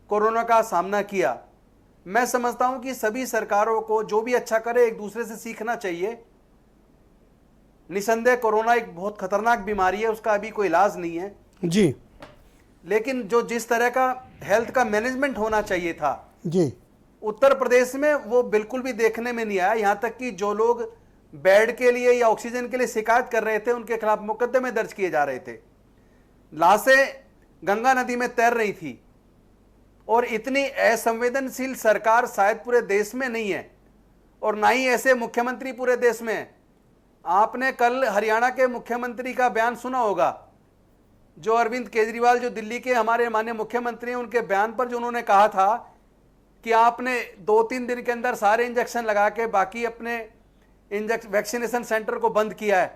कोरोना का सामना किया। मैं समझता हूं कि सभी सरकारों को जो भी अच्छा करे एक दूसरे से सीखना चाहिए। निसंदेह कोरोना एक बहुत खतरनाक बीमारी है, उसका अभी कोई इलाज नहीं है जी, लेकिन जो जिस तरह का हेल्थ का मैनेजमेंट होना चाहिए था जी, उत्तर प्रदेश में वो बिल्कुल भी देखने में नहीं आया। यहां तक कि जो लोग बेड के लिए या ऑक्सीजन के लिए शिकायत कर रहे थे उनके खिलाफ मुकदमे दर्ज किए जा रहे थे। लाशें गंगा नदी में तैर रही थी और इतनी असंवेदनशील सरकार शायद पूरे देश में नहीं है और ना ही ऐसे मुख्यमंत्री पूरे देश में है। आपने कल हरियाणा के मुख्यमंत्री का बयान सुना होगा, जो अरविंद केजरीवाल जो दिल्ली के हमारे माननीय मुख्यमंत्री हैं, उनके बयान पर जो उन्होंने कहा था कि आपने 2-3 दिन के अंदर सारे इंजेक्शन लगा के बाकी अपने वैक्सीनेशन सेंटर को बंद किया है,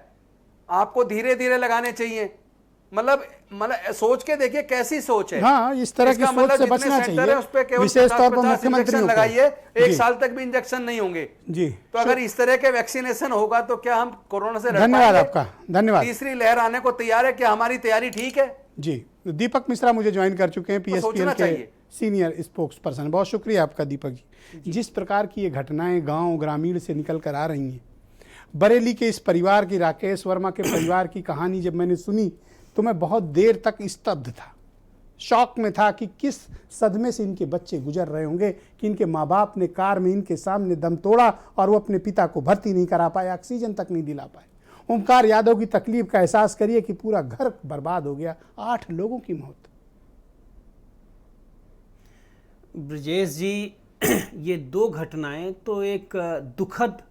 आपको धीरे धीरे लगाने चाहिए। मतलब सोच के देखिए कैसी सोच है। हाँ, इस तरह की सोच से बचना चाहिए, उस पे केवल विशेष तौर पर 50 मुख्यमंत्री लगाइए, एक साल तक भी इंजेक्शन नहीं होंगे जी। तो अगर इस तरह के वैक्सीनेशन होगा तो क्या हम कोरोना से धन्यवाद आपका, धन्यवाद। तीसरी लहर आने को तैयार है, क्या हमारी तैयारी ठीक है? जी, दीपक मिश्रा मुझे ज्वाइन कर चुके हैं, पीएसपीएल के सीनियर स्पोक्स पर्सन। बहुत शुक्रिया आपका दीपक जी। जिस प्रकार की ये घटनाएं गांव ग्रामीण से निकल कर आ रही हैं, बरेली के इस परिवार की, राकेश वर्मा के परिवार की कहानी जब मैंने सुनी तो मैं बहुत देर तक स्तब्ध था, शौक में था कि किस सदमे से इनके बच्चे गुजर रहे होंगे कि इनके माँ बाप ने कार में इनके सामने दम तोड़ा और वो अपने पिता को भर्ती नहीं करा पाए, ऑक्सीजन तक नहीं दिला पाए। ओमकार यादव की तकलीफ का एहसास करिए कि पूरा घर बर्बाद हो गया, 8 लोगों की मौत। ब्रजेश जी, ये 2 घटनाएं तो एक दुखद,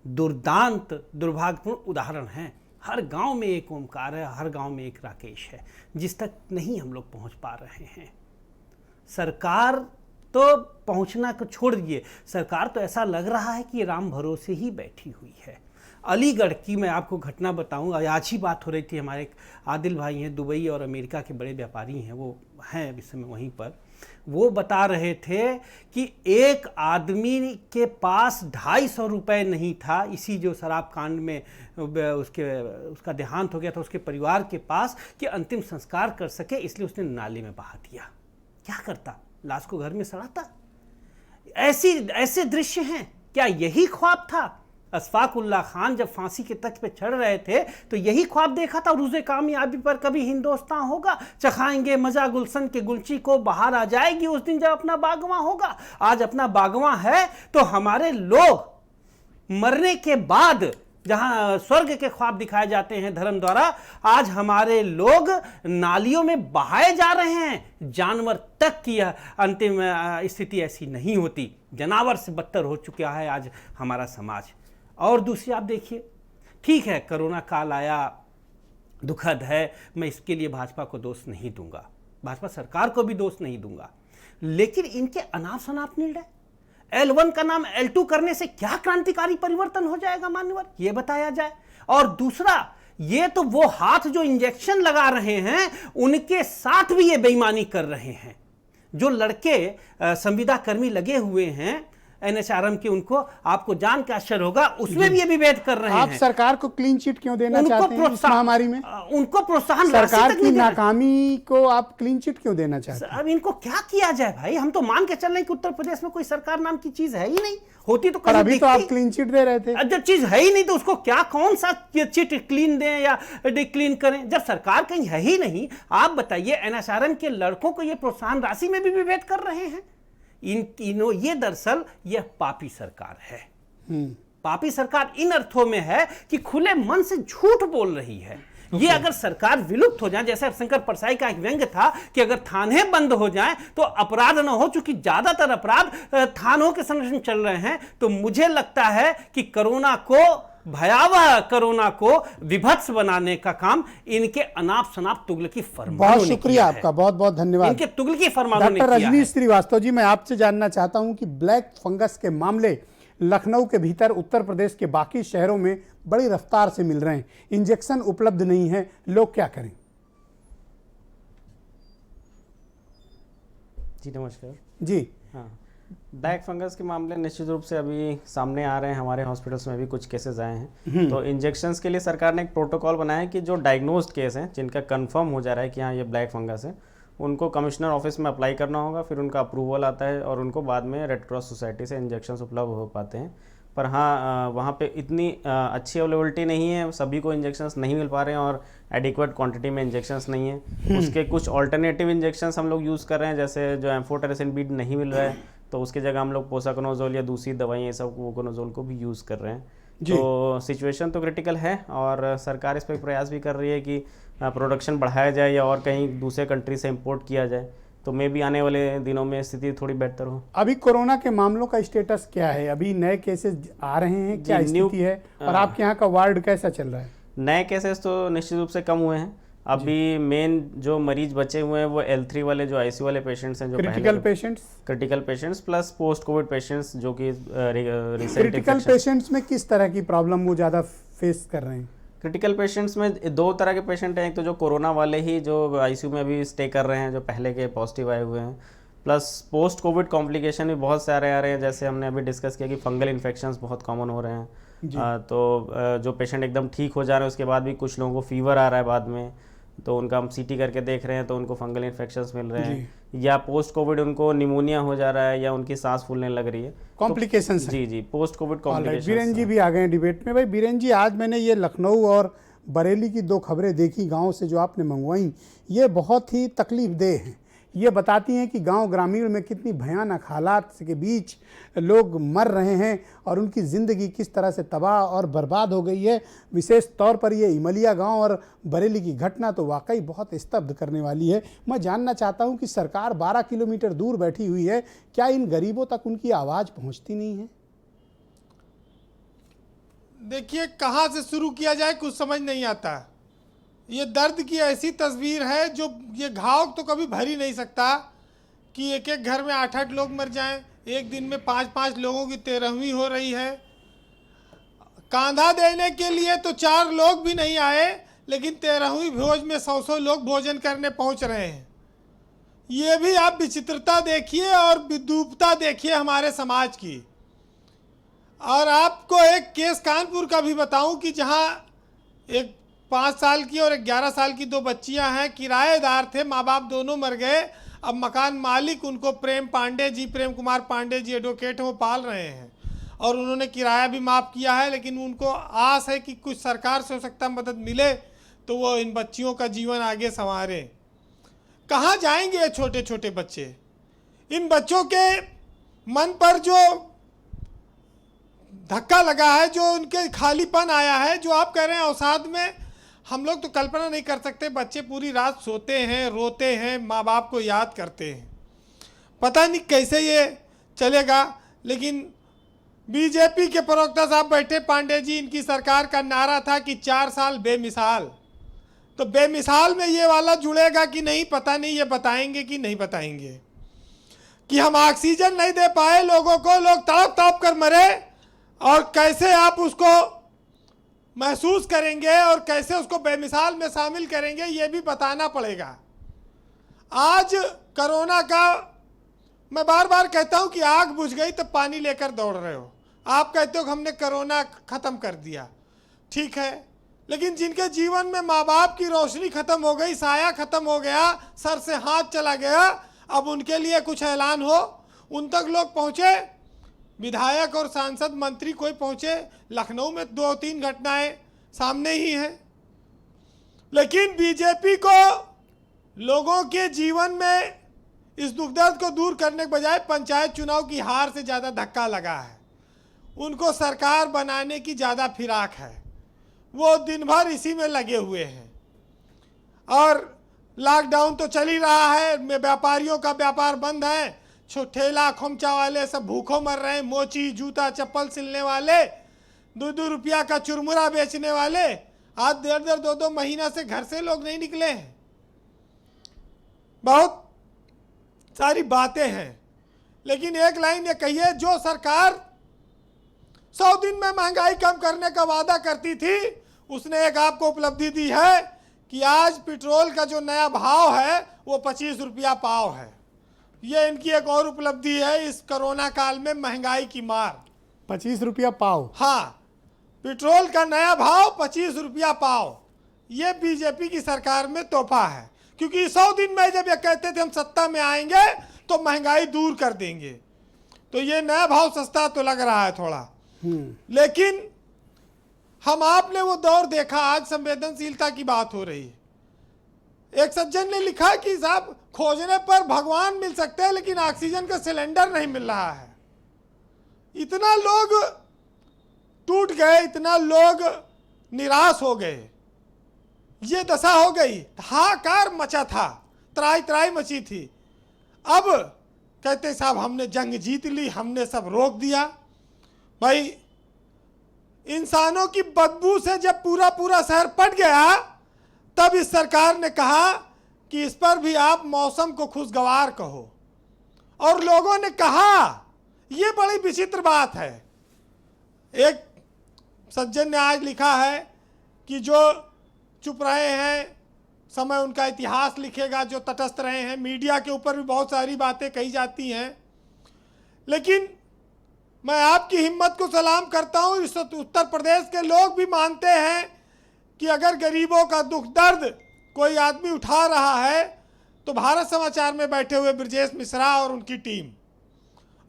दुर्दांत, दुर्भाग्यपूर्ण उदाहरण हैं। हर गांव में एक ओमकार है, हर गांव में एक राकेश है, जिस तक नहीं हम लोग पहुंच पा रहे हैं। सरकार तो पहुंचना को छोड़ दीजिए, सरकार तो ऐसा लग रहा है कि राम भरोसे ही बैठी हुई है। अलीगढ़ की मैं आपको घटना बताऊं, आज ही बात हो रही थी, हमारे एक आदिल भाई हैं, दुबई और अमेरिका के बड़े व्यापारी हैं, वो हैं इस समय वहीं पर। वो बता रहे थे कि एक आदमी के पास 250 रुपये नहीं था, इसी जो शराब कांड में उसका देहांत हो गया था, उसके परिवार के पास, कि अंतिम संस्कार कर सके, इसलिए उसने नाले में बहा दिया। क्या करता? लाश को घर में सड़ाता। ऐसे दृश्य हैं। क्या यही ख्वाब था? अशफाक उल्लाह खान जब फांसी के तख्त पे चढ़ रहे थे तो यही ख्वाब देखा था, रूज़े कामयाबी पर कभी हिंदुस्तान होगा, चखाएंगे मजा गुलशन के गुलची को, बाहर आ जाएगी उस दिन जब अपना बागवां होगा। आज अपना बागवां है तो हमारे लोग मरने के बाद जहां स्वर्ग के ख्वाब दिखाए जाते हैं धर्म द्वारा, आज हमारे लोग नालियों में बहाए जा रहे हैं। जानवर तक की अंतिम स्थिति ऐसी नहीं होती, जनावर से बदतर हो चुका है आज हमारा समाज। और दूसरी आप देखिए, ठीक है कोरोना काल आया, दुखद है, मैं इसके लिए भाजपा को दोष नहीं दूंगा, भाजपा सरकार को भी दोष नहीं दूंगा, लेकिन इनके अनाप शनाप निर्णय, L1 का नाम L2 करने से क्या क्रांतिकारी परिवर्तन हो जाएगा मान्यवर, ये बताया जाए। और दूसरा, ये तो वो हाथ जो इंजेक्शन लगा रहे हैं उनके साथ भी ये बेईमानी कर रहे हैं। जो लड़के संविदा कर्मी लगे हुए हैं NHRM के, उनको आपको जान के आश्चर्य होगा, उसमें भी ये विभेद कर रहे हैं। आप सरकार को क्लीन चिट क्यों देना चाहते हैं इस महामारी में? उनको प्रोत्साहन, सरकार की नाकामी को आप क्लीन चिट क्यों देना चाहते हैं? अब इनको क्या किया जाए भाई? हम तो मान के चल रहे हैं कि उत्तर प्रदेश में कोई सरकार नाम की चीज है ही नहीं, होती तो पर अभी तो आप क्लीन चिट दे रहे थे। जब चीज है ही नहीं तो उसको क्या, कौन सा चिट क्लीन दें या डिक्लीन करें? जब सरकार कहीं है ही नहीं, आप बताइए NHRM के लड़कों को ये प्रोत्साहन राशि में भी विभेद कर रहे हैं। ये दरअसल यह पापी सरकार है। पापी सरकार इन अर्थों में है कि खुले मन से झूठ बोल रही है। ये अगर सरकार विलुप्त हो जाए, जैसे शंकर परसाई का एक व्यंग्य था कि अगर थाने बंद हो जाएं तो अपराध न हो, चूंकि ज्यादातर अपराध थानों के संरक्षण चल रहे हैं, तो मुझे लगता है कि भयावह कोरोना को विभत्स बनाने का काम इनके अनाप शनाप तुगलकी फरमानों ने किया है। बहुत शुक्रिया आपका, बहुत बहुत धन्यवाद। इनके तुगलकी फरमानों ने किया है। डॉक्टर रजनीश श्रीवास्तव जी, मैं आपसे जानना चाहता हूं कि ब्लैक फंगस के मामले लखनऊ के भीतर उत्तर प्रदेश के बाकी शहरों में बड़ी रफ्तार से मिल रहे हैं, इंजेक्शन उपलब्ध नहीं है, लोग क्या करें? जी नमस्कार जी। हाँ, ब्लैक फंगस के मामले निश्चित रूप से अभी सामने आ रहे हैं, हमारे हॉस्पिटल्स में भी कुछ केसेस आए हैं। तो इंजेक्शंस के लिए सरकार ने एक प्रोटोकॉल बनाया है कि जो डायग्नोज्ड केस हैं, जिनका कंफर्म हो जा रहा है कि हाँ ये ब्लैक फंगस है, उनको कमिश्नर ऑफिस में अप्लाई करना होगा, फिर उनका अप्रूवल आता है और उनको बाद में रेड क्रॉस सोसाइटी से इंजेक्शन उपलब्ध हो पाते हैं। पर हाँ, वहाँ पे इतनी अच्छी अवेलेबिलिटी नहीं है, सभी को इंजेक्शंस नहीं मिल पा रहे हैं और एडिक्वेट क्वांटिटी में इंजेक्शंस नहीं है। उसके कुछ ऑल्टरनेटिव इंजेक्शंस हम लोग यूज़ कर रहे हैं, जैसे जो एम्फोटेरेसिन बीड नहीं मिल रहा है तो उसके जगह हम लोग पोसाकोनोजोल या दूसरी दवाइयाँ ये सब वोकोनोजोल को भी यूज़ कर रहे हैं। तो सिचुएशन तो क्रिटिकल है और सरकार इस पर प्रयास भी कर रही है कि प्रोडक्शन बढ़ाया जाए या और कहीं दूसरे कंट्री से इंपोर्ट किया जाए, तो मे भी आने वाले दिनों में स्थिति थोड़ी बेहतर हो। अभी कोरोना के मामलों का स्टेटस क्या है? अभी नए केसेस आ रहे हैं, क्या स्थिति है और आपके यहाँ का वार्ड कैसा चल रहा है? नए केसेस तो निश्चित रूप से कम हुए हैं। अभी मेन जो मरीज बचे हुए हैं वो L3 वाले जो ICU वाले पेशेंट्स हैं, जो critical patients plus post Covid patients जो कि क्रिटिकल पेशेंट्स में किस तरह की प्रॉब्लम वो ज़्यादा फेस कर रहे हैं? क्रिटिकल पेशेंट्स में दो तरह के पेशेंट हैं, एक तो जो कोरोना वाले ही जो ICU में अभी स्टे कर रहे हैं, जो पहले के पॉजिटिव आए हुए हैं, प्लस पोस्ट कोविड कॉम्प्लिकेशन भी बहुत सारे आ रहे हैं। जैसे हमने अभी डिस्कस किया कि फंगल इन्फेक्शंस बहुत कॉमन हो रहे हैं। तो जो पेशेंट एकदम ठीक हो जा रहे हैं उसके बाद भी कुछ लोगों को फीवर आ रहा है बाद में, तो उनका हम CT करके देख रहे हैं तो उनको फंगल इन्फेक्शंस मिल रहे हैं, या पोस्ट कोविड उनको निमोनिया हो जा रहा है या उनकी सांस फूलने लग रही है, कॉम्प्लिकेशंस। जी पोस्ट कोविड कॉम्प्लिकेशंस। बीरेन जी भी आ गए डिबेट में। भाई बीरेन जी, आज मैंने ये लखनऊ और बरेली की 2 खबरें देखी गांव से जो आपने मंगवाई, ये बहुत ही तकलीफदेह हैं। ये बताती हैं कि गांव ग्रामीण में कितनी भयानक हालात के बीच लोग मर रहे हैं और उनकी ज़िंदगी किस तरह से तबाह और बर्बाद हो गई है। विशेष तौर पर ये इमलिया गांव और बरेली की घटना तो वाकई बहुत स्तब्ध करने वाली है। मैं जानना चाहता हूं कि सरकार 12 किलोमीटर दूर बैठी हुई है, क्या इन गरीबों तक उनकी आवाज़ पहुंचती नहीं है? देखिए, कहाँ से शुरू किया जाए कुछ समझ नहीं आता। ये दर्द की ऐसी तस्वीर है जो ये घाव तो कभी भर ही नहीं सकता कि एक एक घर में 8-8 लोग मर जाएं। एक दिन में 5-5 लोगों की 13वीं हो रही है। कांधा देने के लिए तो 4 लोग भी नहीं आए, लेकिन 13वीं भोज में 100 लोग भोजन करने पहुंच रहे हैं। ये भी आप विचित्रता देखिए और विद्रूपता देखिए हमारे समाज की। और आपको एक केस कानपुर का भी बताऊं कि जहां एक 5 साल की और 11 साल की 2 बच्चियां हैं, किराएदार थे, माँ बाप दोनों मर गए। अब मकान मालिक उनको प्रेम कुमार पांडे जी एडवोकेट हैं, वो पाल रहे हैं और उन्होंने किराया भी माफ़ किया है। लेकिन उनको आस है कि कुछ सरकार से हो सकता मदद मिले तो वो इन बच्चियों का जीवन आगे संवारें। कहाँ जाएंगे ये छोटे छोटे बच्चे? इन बच्चों के मन पर जो धक्का लगा है, जो उनके खालीपन आया है, जो आप कह रहे हैं अवसाद में, हम लोग तो कल्पना नहीं कर सकते। बच्चे पूरी रात सोते हैं, रोते हैं, माँ बाप को याद करते हैं। पता नहीं कैसे ये चलेगा। लेकिन बीजेपी के प्रवक्ता साहब बैठे पांडे जी, इनकी सरकार का नारा था कि 4 साल बेमिसाल। तो बेमिसाल में ये वाला जुड़ेगा कि नहीं पता नहीं, ये बताएंगे कि नहीं बताएंगे कि हम ऑक्सीजन नहीं दे पाए लोगों को, लोग तड़प तड़प कर मरे, और कैसे आप उसको महसूस करेंगे और कैसे उसको बेमिसाल में शामिल करेंगे, ये भी बताना पड़ेगा। आज कोरोना का मैं बार बार कहता हूं कि आग बुझ गई तो पानी लेकर दौड़ रहे हो। आप कहते हो कि हमने कोरोना ख़त्म कर दिया, ठीक है, लेकिन जिनके जीवन में माँ बाप की रोशनी ख़त्म हो गई, साया ख़त्म हो गया, सर से हाथ चला गया, अब उनके लिए कुछ ऐलान हो, उन तक लोग पहुँचे। विधायक और सांसद मंत्री कोई पहुंचे? लखनऊ में 2-3 घटनाएं सामने ही हैं। लेकिन बीजेपी को लोगों के जीवन में इस दुख दर्द को दूर करने के बजाय पंचायत चुनाव की हार से ज़्यादा धक्का लगा है। उनको सरकार बनाने की ज़्यादा फिराक है, वो दिन भर इसी में लगे हुए हैं। और लॉकडाउन तो चल ही रहा है, व्यापारियों का व्यापार बंद है, ठेला खोमचा वाले सब भूखों मर रहे हैं, मोची जूता चप्पल सिलने वाले, 2-2 रुपया का चुरमुरा बेचने वाले, आज 1.5-2 महीना से घर से लोग नहीं निकले हैं। बहुत सारी बातें हैं, लेकिन एक लाइन ये कहिए, जो सरकार 100 दिन में महंगाई कम करने का वादा करती थी, उसने एक आपको उपलब्धि दी है कि आज पेट्रोल का जो नया भाव है वो 25 रुपया पाव है। ये इनकी एक और उपलब्धि है इस कोरोना काल में महंगाई की मार। 25 रुपया पाव? हाँ, पेट्रोल का नया भाव 25 रुपया पाव। ये बीजेपी की सरकार में तोहफा है, क्योंकि 100 दिन में जब ये कहते थे हम सत्ता में आएंगे तो महंगाई दूर कर देंगे, तो ये नया भाव सस्ता तो लग रहा है थोड़ा। लेकिन हम आपने वो दौर देखा, आज संवेदनशीलता की बात हो रही है। एक सज्जन ने लिखा कि साहब खोजने पर भगवान मिल सकते हैं लेकिन ऑक्सीजन का सिलेंडर नहीं मिल रहा है। इतना लोग टूट गए, इतना लोग निराश हो गए, ये दशा हो गई, हाहाकार मचा था, त्राही त्राही मची थी। अब कहते साहब हमने जंग जीत ली, हमने सब रोक दिया। भाई इंसानों की बदबू से जब पूरा पूरा शहर पट गया तब इस सरकार ने कहा कि इस पर भी आप मौसम को खुशगवार कहो, और लोगों ने कहा। ये बड़ी विचित्र बात है। एक सज्जन ने आज लिखा है कि जो चुप रहे हैं समय उनका इतिहास लिखेगा, जो तटस्थ रहे हैं। मीडिया के ऊपर भी बहुत सारी बातें कही जाती हैं, लेकिन मैं आपकी हिम्मत को सलाम करता हूँ। इस उत्तर प्रदेश के लोग भी मानते हैं कि अगर गरीबों का दुख दर्द कोई आदमी उठा रहा है तो भारत समाचार में बैठे हुए ब्रजेश मिश्रा और उनकी टीम,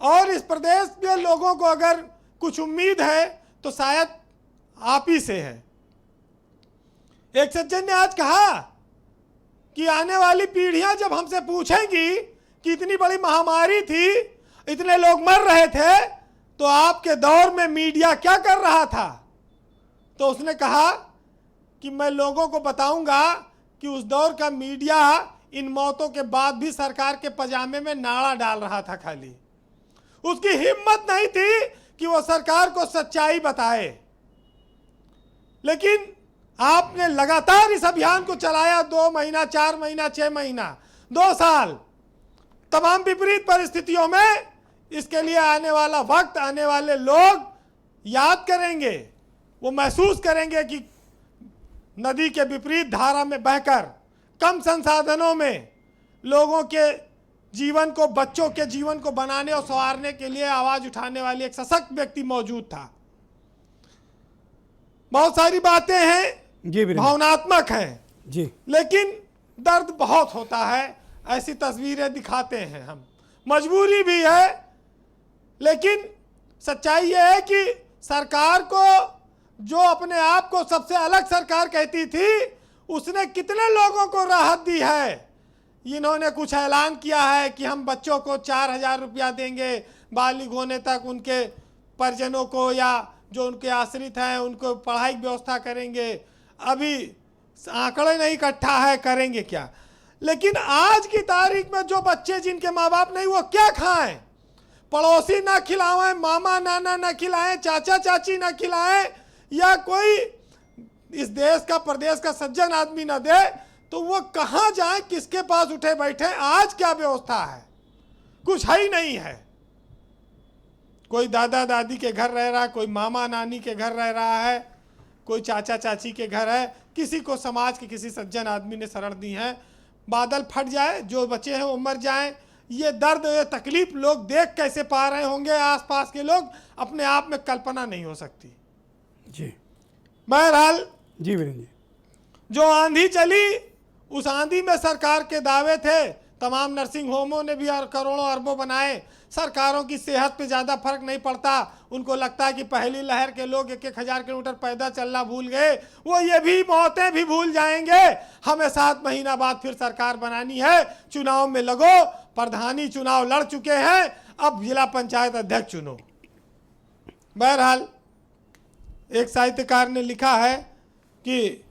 और इस प्रदेश के लोगों को अगर कुछ उम्मीद है तो शायद आप ही से है। एक सज्जन ने आज कहा कि आने वाली पीढ़ियां जब हमसे पूछेंगी कि इतनी बड़ी महामारी थी, इतने लोग मर रहे थे, तो आपके दौर में मीडिया क्या कर रहा था? तो उसने कहा कि मैं लोगों को बताऊंगा कि उस दौर का मीडिया इन मौतों के बाद भी सरकार के पजामे में नाड़ा डाल रहा था। खाली उसकी हिम्मत नहीं थी कि वो सरकार को सच्चाई बताए। लेकिन आपने लगातार इस अभियान को चलाया, 2 महीना, 4 महीना, 6 महीना, 2 साल, तमाम विपरीत परिस्थितियों में। इसके लिए आने वाला वक्त, आने वाले लोग याद करेंगे, वो महसूस करेंगे कि नदी के विपरीत धारा में बहकर कम संसाधनों में लोगों के जीवन को, बच्चों के जीवन को बनाने और संवारने के लिए आवाज उठाने वाली एक सशक्त व्यक्ति मौजूद था। बहुत सारी बातें हैं, भावनात्मक हैं जी, लेकिन दर्द बहुत होता है। ऐसी तस्वीरें दिखाते हैं हम, मजबूरी भी है। लेकिन सच्चाई यह है कि सरकार को, जो अपने आप को सबसे अलग सरकार कहती थी, उसने कितने लोगों को राहत दी है। इन्होंने कुछ ऐलान किया है कि हम बच्चों को 4000 रुपया देंगे, बालिग होने तक उनके परिजनों को या जो उनके आश्रित हैं उनको पढ़ाई की व्यवस्था करेंगे। अभी आंकड़े नहीं इकट्ठा है, करेंगे क्या। लेकिन आज की तारीख में जो बच्चे जिनके माँ बाप नहीं, वो क्या खाएं? पड़ोसी ना खिलाएं, मामा नाना ना खिलाएं, चाचा चाची ना खिलाएं, या कोई इस देश का, प्रदेश का सज्जन आदमी ना दे, तो वो कहाँ जाए, किसके पास उठे बैठे? आज क्या व्यवस्था है? कुछ है ही नहीं है। कोई दादा दादी के घर रह रहा है, कोई मामा नानी के घर रह रहा है, कोई चाचा चाची के घर है, किसी को समाज के किसी सज्जन आदमी ने शरण दी है। बादल फट जाए, जो बचे हैं वो मर जाएं। ये दर्द, ये तकलीफ लोग देख कैसे पा रहे होंगे, आसपास के लोग, अपने आप में कल्पना नहीं हो सकती जी। बहरहाल जी वीरेंद्र जी, जो आंधी चली, उस आंधी में सरकार के दावे थे, तमाम नर्सिंग होमों ने भी करोड़ों अरबों बनाए। सरकारों की सेहत पे ज़्यादा फर्क नहीं पड़ता। उनको लगता है कि पहली लहर के लोग 1-1000 किलोमीटर पैदल चलना भूल गए, वो ये भी मौतें भी भूल जाएंगे। हमें 7 महीना बाद फिर सरकार बनानी है, चुनाव में लगो। प्रधानी चुनाव लड़ चुके हैं, अब जिला पंचायत अध्यक्ष चुनो। बहरहाल एक साहित्यकार ने लिखा है कि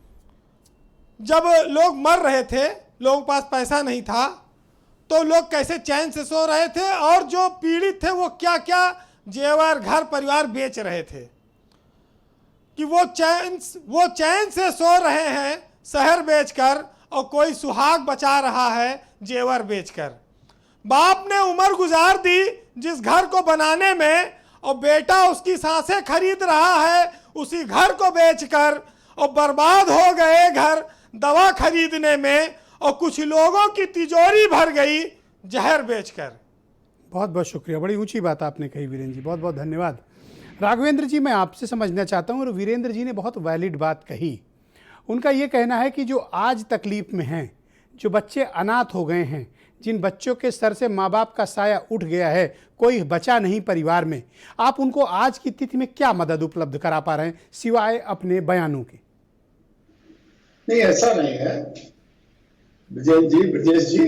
जब लोग मर रहे थे, लोगों के पास पैसा नहीं था, तो लोग कैसे चैन से सो रहे थे, और जो पीड़ित थे वो क्या क्या जेवर, घर परिवार बेच रहे थे कि वो चैन से सो रहे हैं शहर बेचकर, और कोई सुहाग बचा रहा है जेवर बेचकर। बाप ने उम्र गुजार दी जिस घर को बनाने में, और बेटा उसकी सांसें खरीद रहा है उसी घर को बेचकर, और बर्बाद हो गए घर दवा खरीदने में, और कुछ लोगों की तिजोरी भर गई जहर बेचकर। बहुत बहुत शुक्रिया, बड़ी ऊंची बात आपने कही वीरेंद्र जी, बहुत बहुत धन्यवाद। राघवेंद्र जी, मैं आपसे समझना चाहता हूँ, और वीरेंद्र जी ने बहुत वैलिड बात कही। उनका ये कहना है कि जो आज तकलीफ में हैं, जो बच्चे अनाथ हो गए हैं, जिन बच्चों के सर से माँ बाप का साया उठ गया है, कोई बचा नहीं परिवार में, आप उनको आज की तिथि में क्या मदद उपलब्ध करा पा रहे हैं सिवाय अपने बयानों के? नहीं, ऐसा नहीं है ब्रजेश जी,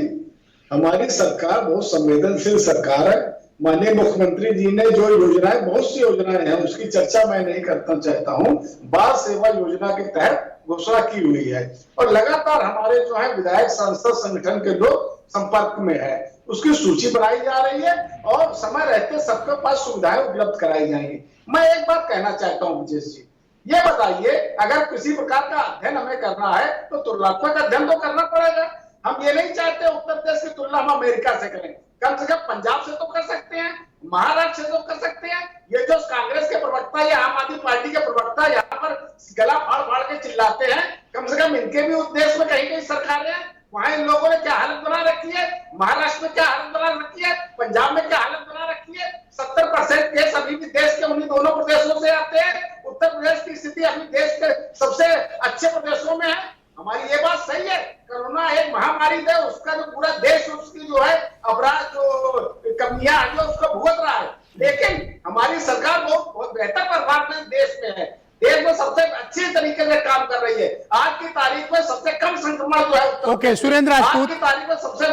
हमारी सरकार बहुत संवेदनशील सरकार है। माननीय मुख्यमंत्री जी ने जो योजनाएं, बहुत सी योजनाएं हैं, उसकी चर्चा मैं नहीं करना चाहता हूं, बाल सेवा योजना के तहत घोषणा की हुई है और लगातार हमारे जो है विधायक सांसद संगठन के लोग संपर्क में है। उसकी सूची बनाई जा रही है और समय रहते सबके पास सुविधाएं उपलब्ध कराई जाएंगी। मैं एक बात कहना चाहता हूं ब्रजेश जी, ये बताइए, अगर किसी प्रकार का अध्ययन हमें करना है तो तुलनात्मक अध्ययन तो करना पड़ेगा। हम ये नहीं चाहते उत्तर प्रदेश की तुलना हम अमेरिका से करें, कम से कम पंजाब से तो कर सकते हैं, महाराष्ट्र से तो कर सकते हैं। ये जो कांग्रेस के प्रवक्ता या आम आदमी पार्टी के प्रवक्ता यहाँ पर गला फाड़ फाड़ के चिल्लाते हैं, कम से कम इनके भी उद्देश्य में कहीं कहीं सरकारें हैं, वहां इन लोगों ने क्या हालत बना रखी है, महाराष्ट्र में क्या हालत बना रखी है, पंजाब में क्या हालत बना रखी है। 70% केस अभी भी देश के उन्हीं दोनों प्रदेशों से आते हैं। उत्तर प्रदेश की स्थिति अभी देश के सबसे अच्छे प्रदेशों में है। हमारी ये बात सही है, कोरोना एक महामारी है, उसका जो पूरा देश उसकी जो है अपराध जो कमियां आई है उसको भुगत रहा है, लेकिन हमारी सरकार बहुत बेहतर परफॉर्मेंस देश में है, देश में सबसे अच्छे तरीके से काम कर रही है। आज की तारीख में सबसे कम संक्रमण जो है ओके, सुरेंद्र राजपूत,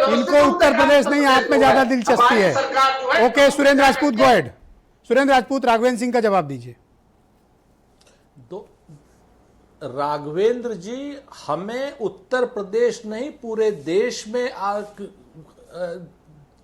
इनको उत्तर प्रदेश नहीं, आप में ज्यादा दिलचस्पी है। Okay Surendra Rajput, go ahead. Surendra Rajput, Raghavendra Singh का जवाब दीजिए। राघवेंद्र जी, हमें उत्तर प्रदेश नहीं पूरे देश में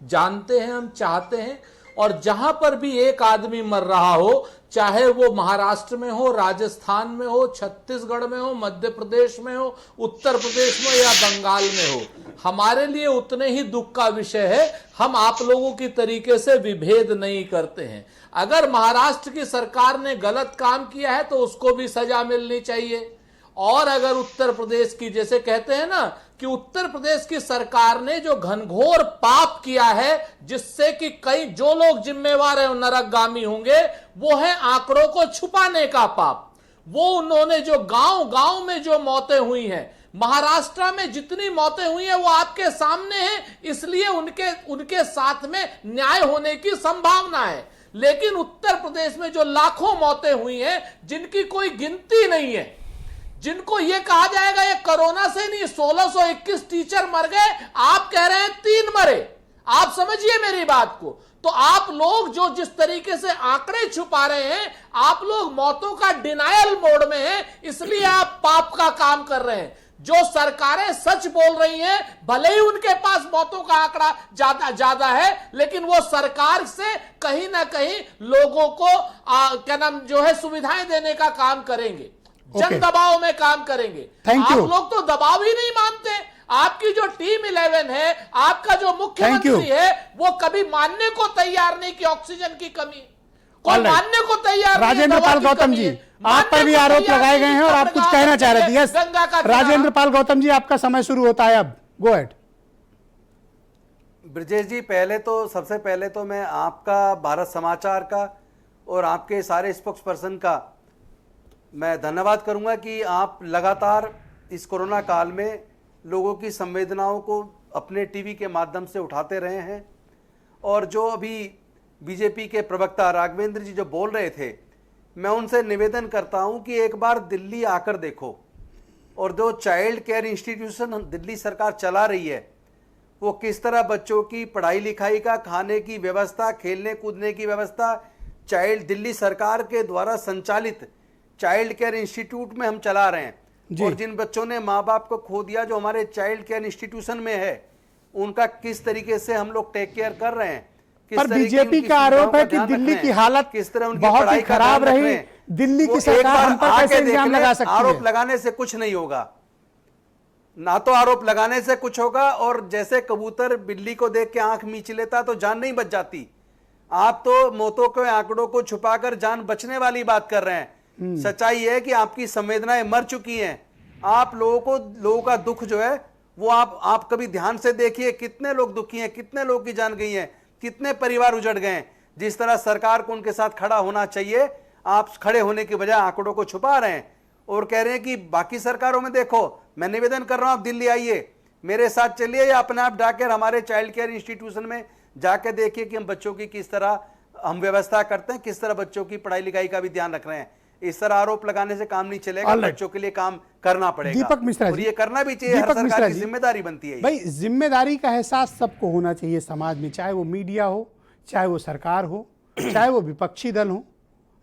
जानते हैं, हम चाहते हैं, और जहां पर भी एक आदमी मर रहा हो, चाहे वो महाराष्ट्र में हो, राजस्थान में हो, छत्तीसगढ़ में हो, मध्य प्रदेश में हो, उत्तर प्रदेश में या बंगाल में हो, हमारे लिए उतने ही दुख का विषय है। हम आप लोगों की तरीके से विभेद नहीं करते हैं। अगर महाराष्ट्र की सरकार ने गलत काम किया है तो उसको भी सजा मिलनी चाहिए, और अगर उत्तर प्रदेश की, जैसे कहते हैं ना कि उत्तर प्रदेश की सरकार ने जो घनघोर पाप किया है जिससे कि कई जो लोग जिम्मेवार हैं नरकगामी होंगे, वो है आंकड़ों को छुपाने का पाप। वो उन्होंने जो गांव-गांव में जो मौतें हुई हैं, महाराष्ट्र में जितनी मौतें हुई हैं वो आपके सामने हैं, इसलिए उनके साथ में न्याय होने की संभावना है। लेकिन उत्तर प्रदेश में जो लाखों मौतें हुई हैं जिनकी कोई गिनती नहीं है, जिनको ये कहा जाएगा ये कोरोना से नहीं, 1621 टीचर मर गए, आप कह रहे हैं 3 मरे। आप समझिए मेरी बात को। तो आप लोग जो जिस तरीके से आंकड़े छुपा रहे हैं, आप लोग मौतों का डिनायल मोड में हैं, इसलिए आप पाप का काम कर रहे हैं। जो सरकारें सच बोल रही हैं, भले ही उनके पास मौतों का आंकड़ा ज्यादा है, लेकिन वो सरकार से कहीं ना कहीं लोगों को क्या नाम जो है सुविधाएं देने का काम करेंगे, जन दबाव में काम करेंगे। आप लोग तो दबाव ही नहीं मानते। आपकी जो टीम 11 है, आपका जो मुख्यमंत्री है, वो कभी मानने को तैयार नहीं कि ऑक्सीजन की कमी, कोई मानने को तैयार नहीं। राजेंद्र पाल गौतम जी, आप पर भी आरोप लगाए गए हैं और आप कुछ कहना चाह रहे थे। यस, राजेंद्र पाल गौतम जी, आपका समय शुरू होता है अब, गो अहेड। ब्रजेश जी, सबसे पहले तो मैं आपका, भारत समाचार का और आपके सारे स्पोक्स पर्सन का मैं धन्यवाद करूंगा कि आप लगातार इस कोरोना काल में लोगों की संवेदनाओं को अपने टीवी के माध्यम से उठाते रहे हैं। और जो अभी बीजेपी के प्रवक्ता राघवेंद्र जी जो बोल रहे थे, मैं उनसे निवेदन करता हूं कि एक बार दिल्ली आकर देखो, और जो चाइल्ड केयर इंस्टीट्यूशन दिल्ली सरकार चला रही है, वो किस तरह बच्चों की पढ़ाई लिखाई का, खाने की व्यवस्था, खेलने कूदने की व्यवस्था दिल्ली सरकार के द्वारा संचालित चाइल्ड केयर इंस्टीट्यूट में हम चला रहे हैं। और जिन बच्चों ने माँ बाप को खो दिया, जो हमारे चाइल्ड केयर इंस्टीट्यूशन में है, उनका किस तरीके से हम लोग टेक केयर कर रहे हैं। पर बीजेपी का आरोप है कि दिल्ली की हालत किस तरह उनकी बहुत पढ़ाई ही खराब रही, दिल्ली की सरकार हम पर कैसे इल्जाम लगा सकती है? आरोप लगाने से कुछ नहीं होगा, ना तो आरोप लगाने से कुछ होगा, और जैसे कबूतर बिल्ली को देख के आंख मींच लेता तो जान नहीं बच जाती। आप तो मौतों के आंकड़ों को छुपाकर जान बचने वाली बात कर रहे हैं। सच्चाई है कि आपकी संवेदनाएं मर चुकी हैं। आप लोगों का दुख जो है वो आप कभी ध्यान से देखिए, कितने लोग दुखी हैं, कितने लोग की जान गई है, कितने परिवार उजड़ गए हैं। जिस तरह सरकार को उनके साथ खड़ा होना चाहिए, आप खड़े होने की बजाय आंकड़ों को छुपा रहे हैं और कह रहे हैं कि बाकी सरकारों में देखो। मैं निवेदन कर रहा हूं, आप दिल्ली आइए, मेरे साथ चलिए या अपने आप जाकर हमारे चाइल्ड केयर इंस्टीट्यूशन में जाकर देखिए कि हम बच्चों की किस तरह हम व्यवस्था करते हैं, किस तरह बच्चों की पढ़ाई लिखाई का भी ध्यान रख रहे हैं। इस तरह आरोप लगाने से काम नहीं चलेगा, बच्चों के लिए काम करना पड़ेगा। दीपक मिश्रा और ये करना भी चाहिए, हर सरकार की जिम्मेदारी बनती है। भाई जिम्मेदारी का एहसास सबको होना चाहिए समाज में, चाहे वो मीडिया हो, चाहे वो सरकार हो, चाहे वो विपक्षी दल हो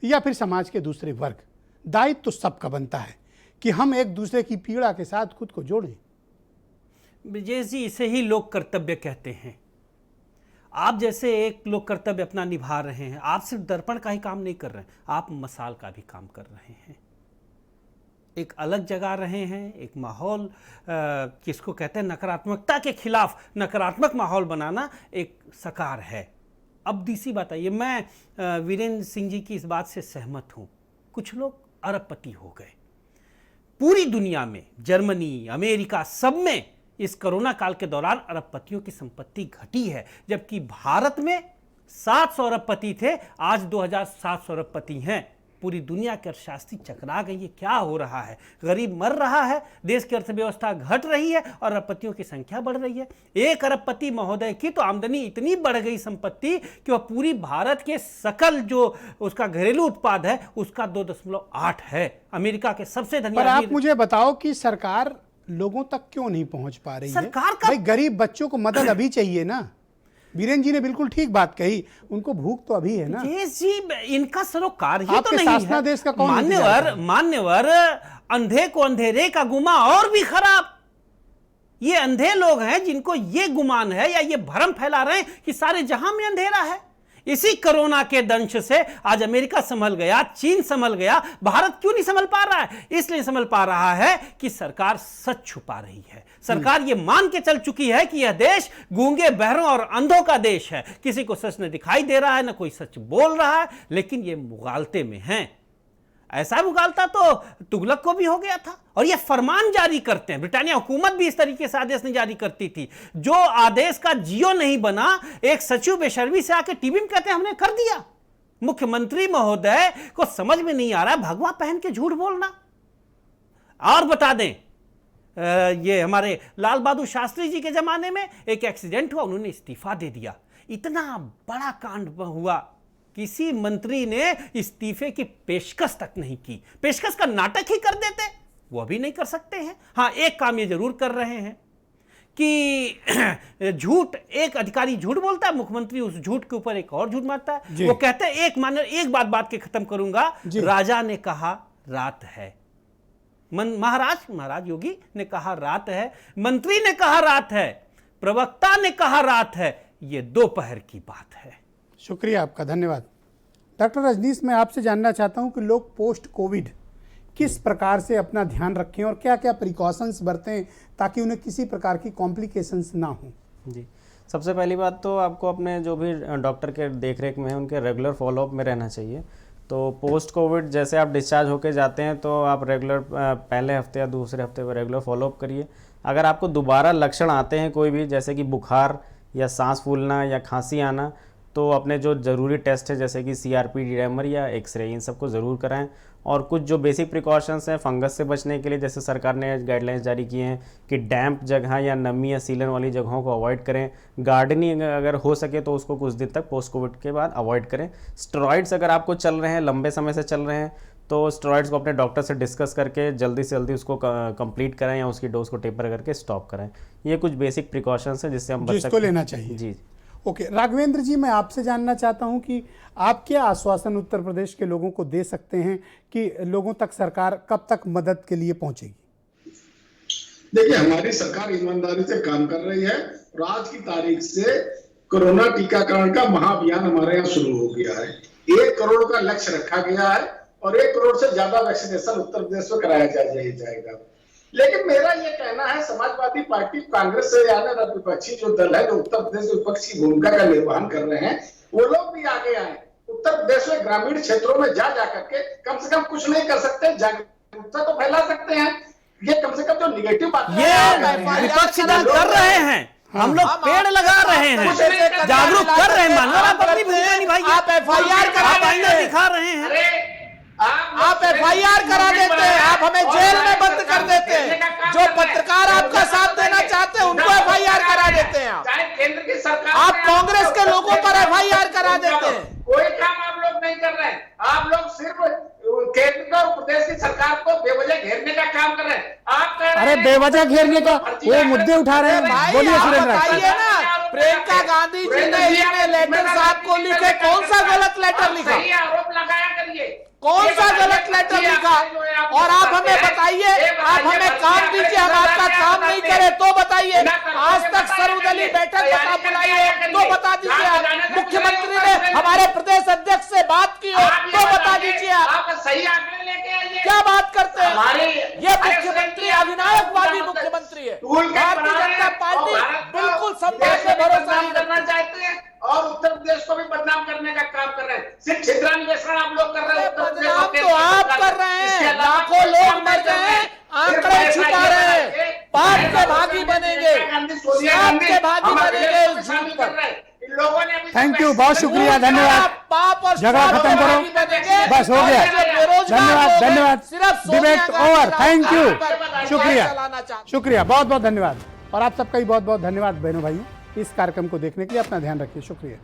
या फिर समाज के दूसरे वर्ग। दायित्व तो सबका बनता है कि हम एक दूसरे की पीड़ा के साथ खुद को जोड़ें। ब्रजेश जी, इसे ही लोक कर्तव्य कहते हैं। आप जैसे एक लोक कर्तव्य अपना निभा रहे हैं, आप सिर्फ दर्पण का ही काम नहीं कर रहे हैं, आप मसाल का भी काम कर रहे हैं, एक अलग जगह रहे हैं, एक माहौल किसको कहते हैं, नकारात्मकता के खिलाफ नकारात्मक माहौल बनाना एक सकार है। अब दूसरी बात है, ये मैं वीरेंद्र सिंह जी की इस बात से सहमत हूँ। कुछ लोग अरबपति हो गए पूरी दुनिया में, जर्मनी, अमेरिका, सब में इस कोरोना काल के दौरान अरबपतियों की संपत्ति घटी है, जबकि भारत में 700 अरबपति थे, आज 2700 अरबपति हैं। पूरी दुनिया की अर्थशास्त्री चकरा गई है। क्या हो रहा है? गरीब मर रहा है, देश की अर्थव्यवस्था घट रही है और अरबपतियों की संख्या बढ़ रही है। एक अरबपति महोदय की तो आमदनी इतनी बढ़ गई संपत्ति कि वह पूरी भारत के सकल जो उसका घरेलू उत्पाद है उसका 2.8 है। अमेरिका के सबसे धनी। पर आप मुझे बताओ कि सरकार लोगों तक क्यों नहीं पहुंच पा रही है? सरकार का भाई गरीब बच्चों को मदद अभी चाहिए ना। वीरेंद्र जी ने बिल्कुल ठीक बात कही, उनको भूख तो अभी है ना। जी, इनका सरोकार ही तो नहीं है। देश का कौन मान्यवर अंधे को अंधेरे का गुमा और भी खराब। ये अंधे लोग हैं जिनको ये गुमान है या ये भ्रम फैला रहे हैं कि सारे जहां में अंधेरा है। इसी कोरोना के दंश से आज अमेरिका संभल गया, चीन संभल गया, भारत क्यों नहीं संभल पा रहा है? इसलिए संभल पा रहा है कि सरकार सच छुपा रही है। सरकार ये मान के चल चुकी है कि यह देश गूंगे, बहरों और अंधों का देश है। किसी को सच न दिखाई दे रहा है, न कोई सच बोल रहा है, लेकिन ये मुगालते में हैं। ऐसा मुगालता तो तुगलक को भी हो गया था और ये फरमान जारी करते हैं। ब्रिटानिया हुकूमत भी इस तरीके से आदेश नहीं जारी करती थी। जो आदेश का जियो नहीं बना, एक सचिव बेशर्मी से आके टीवी में कहते हैं हमने कर दिया। मुख्यमंत्री महोदय को समझ में नहीं आ रहा है भगवा पहन के झूठ बोलना। और बता दें, ये हमारे लाल बहादुर शास्त्री जी के जमाने में एक एक्सीडेंट हुआ, उन्होंने इस्तीफा दे दिया। इतना बड़ा कांड हुआ, किसी मंत्री ने इस्तीफे की पेशकश तक नहीं की। पेशकश का नाटक ही कर देते, वो अभी नहीं कर सकते हैं। हाँ, एक काम ये जरूर कर रहे हैं कि झूठ, एक अधिकारी झूठ बोलता है, मुख्यमंत्री उस झूठ के ऊपर एक और झूठ मारता है। वो कहते हैं एक बात के खत्म करूंगा, राजा ने कहा रात है, महाराज योगी ने कहा रात है, मंत्री ने कहा रात है, प्रवक्ता ने कहा रात है, ये दोपहर की बात है। शुक्रिया आपका, धन्यवाद। डॉक्टर रजनीश, मैं आपसे जानना चाहता हूं कि लोग पोस्ट कोविड किस प्रकार से अपना ध्यान रखें और क्या क्या प्रिकॉशंस बरतें ताकि उन्हें किसी प्रकार की कॉम्प्लिकेशंस ना हो। जी, सबसे पहली बात तो आपको अपने जो भी डॉक्टर के देखरेख में है उनके रेगुलर फॉलोअप में रहना चाहिए। तो पोस्ट कोविड जैसे आप डिस्चार्ज होकर जाते हैं तो आप रेगुलर पहले हफ्ते या दूसरे हफ्ते में रेगुलर फॉलोअप करिए। अगर आपको दोबारा लक्षण आते हैं कोई भी, जैसे कि बुखार या सांस फूलना या खांसी आना, तो अपने जो ज़रूरी टेस्ट है जैसे कि CRP, डीमर या एक्सरे, इन सबको ज़रूर कराएं। और कुछ जो बेसिक प्रिकॉशंस हैं फंगस से बचने के लिए, जैसे सरकार ने गाइडलाइंस जारी किए हैं कि डैम्प जगह या नमी या सीलन वाली जगहों को अवॉइड करें। गार्डनिंग अगर हो सके तो उसको कुछ दिन तक पोस्ट कोविड के बाद अवॉइड करें। स्टेरॉइड्स अगर आपको चल रहे हैं, लंबे समय से चल रहे हैं, तो स्टेरॉइड्स को अपने डॉक्टर से डिस्कस करके जल्दी से जल्दी उसको कंप्लीट कराएं या उसकी डोज को टेपर करके स्टॉप कराएं। ये कुछ बेसिक प्रिकॉशंस हैं जिससे हम बच सकते हैं। लेना चाहिए। जी ओके, राघवेंद्र जी, मैं आपसे जानना चाहता हूं कि आप क्या आश्वासन उत्तर प्रदेश के लोगों को दे सकते हैं कि लोगों तक सरकार कब तक मदद के लिए पहुंचेगी? देखिए, हमारी सरकार ईमानदारी से काम कर रही है और आज की तारीख से कोरोना टीकाकरण का महाअभियान हमारे यहाँ शुरू हो गया है। 1 करोड़ का लक्ष्य रखा गया है और 1 करोड़ से ज्यादा वैक्सीनेशन उत्तर प्रदेश में कराया जाएगा। लेकिन मेरा ये कहना है, समाजवादी पार्टी, कांग्रेस से आने वाला विपक्षी जो दल है, जो उत्तर प्रदेश में विपक्ष की भूमिका का निर्वहन कर रहे हैं, वो लोग भी आगे आए। उत्तर प्रदेश में ग्रामीण क्षेत्रों में जा करके कम से कम कुछ नहीं कर सकते, जागरूकता तो फैला सकते हैं। ये कम से कम जो निगेटिव बात ये विपक्षी दल कर रहे हैं, हम लोग पेड़ लगा रहे हैं, जागरूक कर रहे हैं। मानो आप अपनी भूमिका निभाइए, आप FIR दिखा रहे हैं। आप आप FIR करा देते हैं, आप हमें जेल में बंद कर देते हैं। जो पत्रकार आपका साथ देना चाहते हैं उनको FIR करा देते हैं। केंद्र की सरकार, आप कांग्रेस के लोगों पर FIR करा देते हैं। कोई काम आप लोग नहीं कर रहे हैं। आप लोग सिर्फ केंद्र और प्रदेश की सरकार को बेवजह घेरने का काम कर रहे हैं। आप कह रहे अरे बेवजह घेरने का वो मुद्दे उठा रहे हैं। बोलिए सुरेंद्र बताइए ना, प्रियंका गांधी जी ने ये लेटर साहब को लिखे, कौन सा गलत लेटर लिखा? सही आरोप लगाया करिए, कौन सा गलत लेटर लिखा? और आप हमें बताइए, आप हमें काम दीजिए, हम आपका काम नहीं करें तो बताइए। आज तक सर्वदलीय बैठक बता बुलाइए तो बता दीजिए। आप मुख्यमंत्री ने हमारे प्रदेश अध्यक्ष से बात की हो तो बता दीजिए। आप सही आंकड़े लेके आइए। क्या बात करते हैं? ये मुख्यमंत्री अधिनायकवादी मुख्यमंत्री है। भारतीय जनता पार्टी बिल्कुल संवाद में भरोसा नहीं करना चाहते हैं और उत्तर प्रदेश को भी बदनाम करने का काम कर रहे हैं। सिर्फ छिद्रान्वेषण आप लोग कर रहे हैं। बदनाम तो आप कर रहे हैं। लाखों लोग मर गए, आंकड़े छुपा रहे हैं। पाप के भागी बनेंगे, श्राप के भागी बनेंगे इस झूठ पर। थैंक यू, बहुत शुक्रिया, धन्यवाद। पाप और झगड़ा खत्म करो, बस हो गया। धन्यवाद, धन्यवाद, डिबेट ओवर। थैंक यू, शुक्रिया, शुक्रिया, बहुत बहुत धन्यवाद। और आप सबका भी बहुत बहुत धन्यवाद बहनों भाइयों। इस कार्यक्रम को देखने के लिए अपना ध्यान रखिए। शुक्रिया।